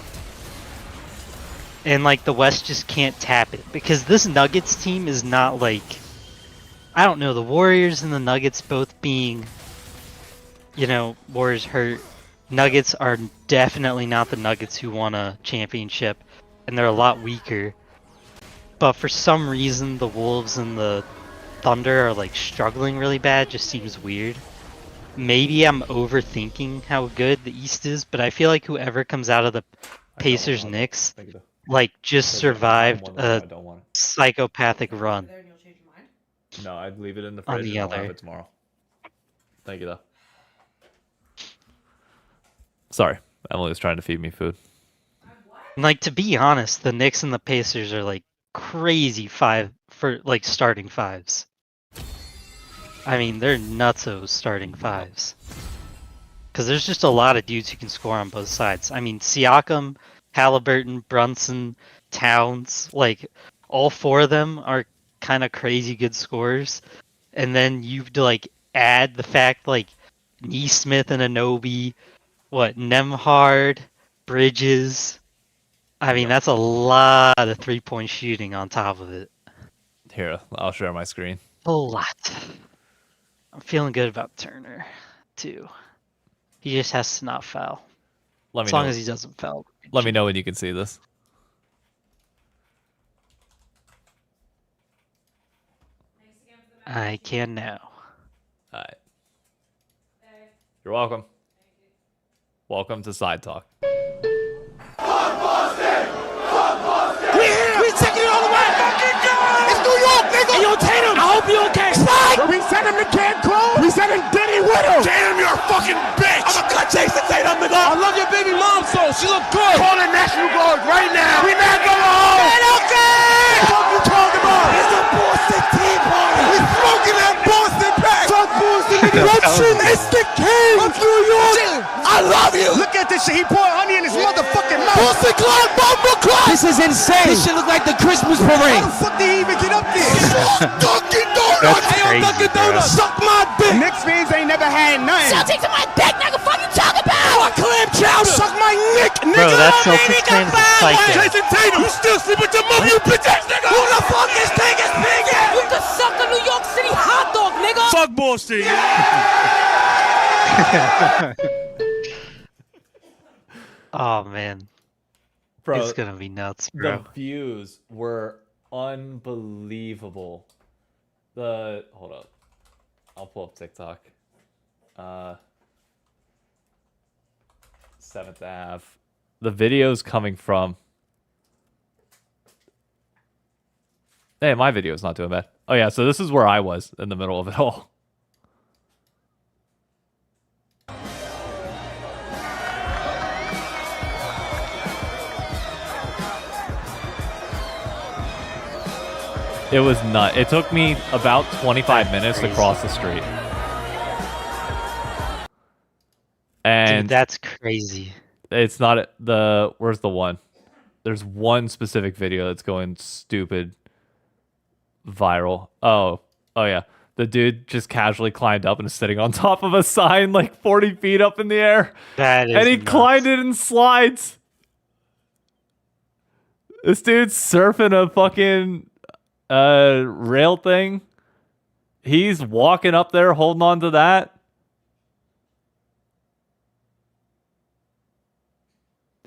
And like the West just can't tap it, because this Nuggets team is not like, I don't know, the Warriors and the Nuggets both being, you know, Warriors hurt. Nuggets are definitely not the Nuggets who won a championship, and they're a lot weaker. But for some reason, the Wolves and the Thunder are like struggling really bad. Just seems weird. Maybe I'm overthinking how good the East is, but I feel like whoever comes out of the Pacers Knicks like just survived a psychopathic run. There and you'll change your mind. No, I'd leave it in the On fridge the and I'll have other. it tomorrow. Thank you, though. Sorry, Emily was trying to feed me food. And, like, to be honest, the Knicks and the Pacers are like crazy starting fives. I mean, they're nutso starting fives. Because there's just a lot of dudes who can score on both sides. I mean, Siakam, Halliburton, Brunson, Towns, like, all four of them are kind of crazy good scorers. And then you like add the fact like Neesmith and Anunoby, Nemhard, Bridges. I mean, that's a lot of three-point shooting on top of it. Here, I'll share my screen. A lot. I'm feeling good about Turner, too. He just has to not foul. Let me As long know. as he doesn't foul. Let me know when you can see this. I can now. All right. You're welcome. Welcome to Side Talk. We taking it all the way. It's New York, nigga. Hey, yo, Tatum, I hope you okay. Spike! We sent him to Cancun. We sent him Diddy with him. Tatum, you're a fucking bitch. I'm a cut Jason Tatum, nigga. I love your baby mom, so she look good. Call the National Guard right now. We not going home. Man, okay. What you talking about? It's a Boston Tea Party. We smoking that Boston pack. Fuck Boston, nigga. It's the king of New York. I love you. Look at this shit. He poured honey in his motherfucking mouth. Boston Clyde, Bumble Clyde. This is insane. This shit look like the Christmas parade. How the fuck did he even get up there? Dunkin' Donuts. That's crazy, Dunkin' Donuts. Suck my dick. Knicks fans ain't never had nothing. Celtics to my dick, nigga. Fuck you talking about? Oh, clam chowder. Suck my nick, nigga. Bro, that Celtics fan is a psycho. Jason Tatum. You still sleep with your mother, you bitch ass nigga. Who the fuck is Vegas Vegas? You can suck a New York City hot dog, nigga. Fuck Boston. Oh, man. Bro, It's gonna be nuts, bro. the views were unbelievable Hold up. I'll pull up TikTok. 7th Ave. The video's coming from. Hey, my video's not doing bad. Oh yeah, so this is where I was in the middle of it all. It was nuts. It took me about 25 minutes to cross the street. And Dude, that's crazy. it's not the where's the one? There's one specific video that's going stupid viral. Oh yeah. The dude just casually climbed up and is sitting on top of a sign like 40 feet up in the air. That is and he nuts. climbed it in slides. This dude's surfing a fucking rail thing. He's walking up there holding on to that.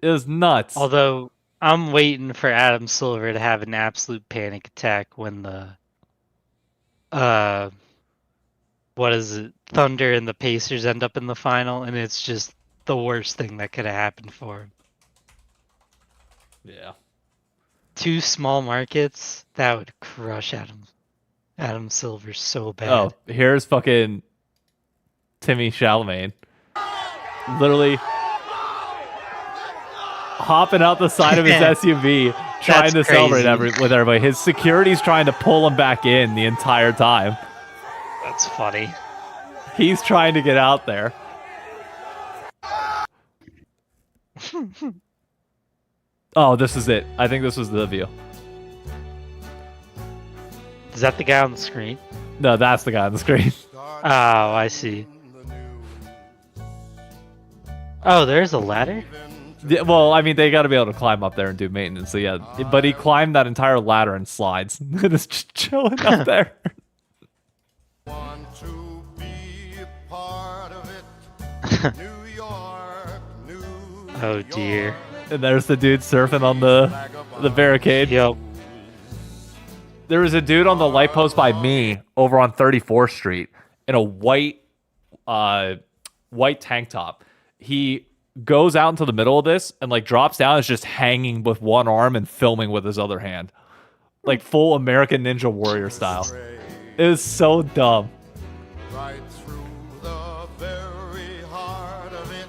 It was nuts. Although I'm waiting for Adam Silver to have an absolute panic attack when the what is it? Thunder and the Pacers end up in the final, and it's just the worst thing that could have happened for him. Yeah. 2 small markets, that would crush Adam Silver so bad. Oh, here's fucking Timmy Chalamet. Literally hopping out the side of his SUV, trying to celebrate with everybody. His security's trying to pull him back in the entire time. That's funny. He's trying to get out there. Oh, this is it. I think this was the view. Is that the guy on the screen? No, that's the guy on the screen. Oh, I see. Oh, there's a ladder? Yeah, well, I mean, they got to be able to climb up there and do maintenance. So yeah, but he climbed that entire ladder in slides and is just chilling up there. Want to be a part of it. New York, New Oh dear. And there's the dude surfing on the barricade. Yep. There was a dude on the light post by me over on 34th Street in a white tank top. He goes out into the middle of this and like drops down, is just hanging with one arm and filming with his other hand. Like full American Ninja Warrior style. It was so dumb. right through the very heart of it.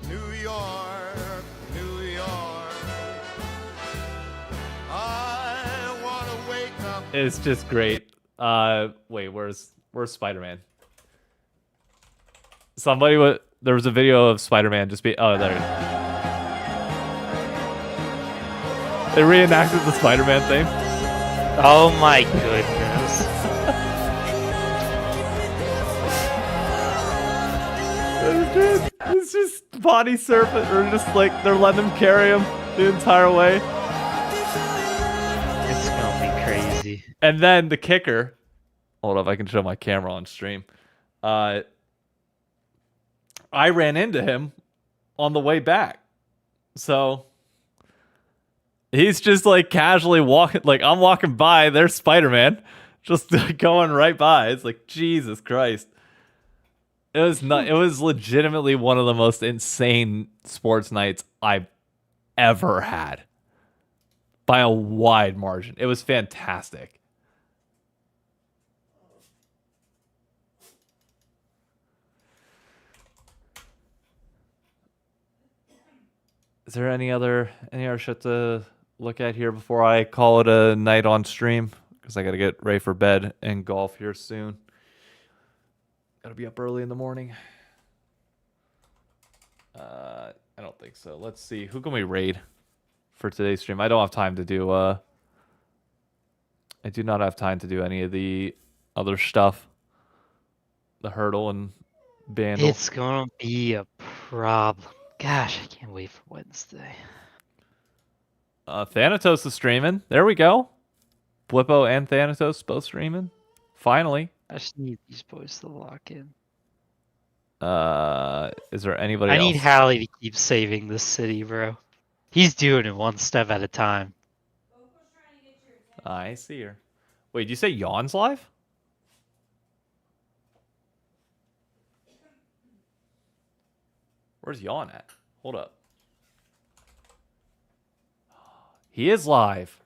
New York, New York. I want to wake up. It's just great. Wait, where's Spider-Man? There was a video of Spider-Man just be. Oh, there. They reenacted the Spider-Man thing. Oh my goodness. It's just body surfing, or just like they're letting him carry him the entire way. It's gonna be crazy. And then the kicker. Hold up, I can show my camera on stream. I ran into him on the way back. So he's just like casually walking, like I'm walking by, there's Spider-Man just going right by. It's like, Jesus Christ. It was legitimately one of the most insane sports nights I've ever had. By a wide margin. It was fantastic. Is there any other shit to look at here before I call it a night on stream? Because I got to get ready for bed and golf here soon. Got to be up early in the morning. I don't think so. Let's see. Who can we raid for today's stream? I don't have time to do... I do not have time to do any of the other stuff. The hurdle and bandle. It's gonna be a problem. Gosh, I can't wait for Wednesday. Thanatos is streaming. There we go. Blippo and Thanatos both streaming. Finally. I just need these boys to lock in. Is there anybody else? I need Hallie to keep saving this city, bro. He's doing it one step at a time. I see her. Wait, did you say Yawn's live? Where's Yawn at? Hold up. He is live.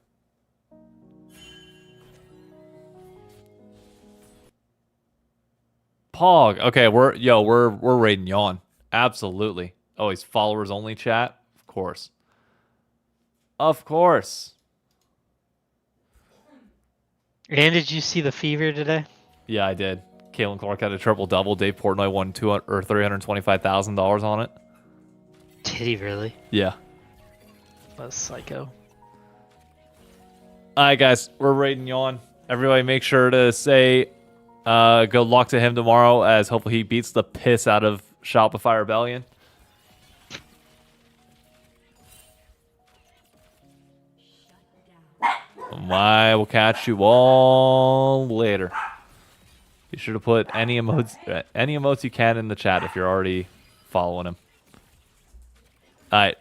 Pog. Okay, we're raiding Yawn. Absolutely. Oh, he's followers only chat? Of course. Of course. And did you see the fever today? Yeah, I did. Kalen Clark had a triple double. Dave Portnoy won $325,000 on it. Did he really? Yeah. That's psycho. All right, guys, we're raiding Yawn. Everybody, make sure to say good luck to him tomorrow, as hopefully he beats the piss out of Shopify Rebellion. I will catch you all later. Be sure to put any emotes you can in the chat if you're already following him. All right.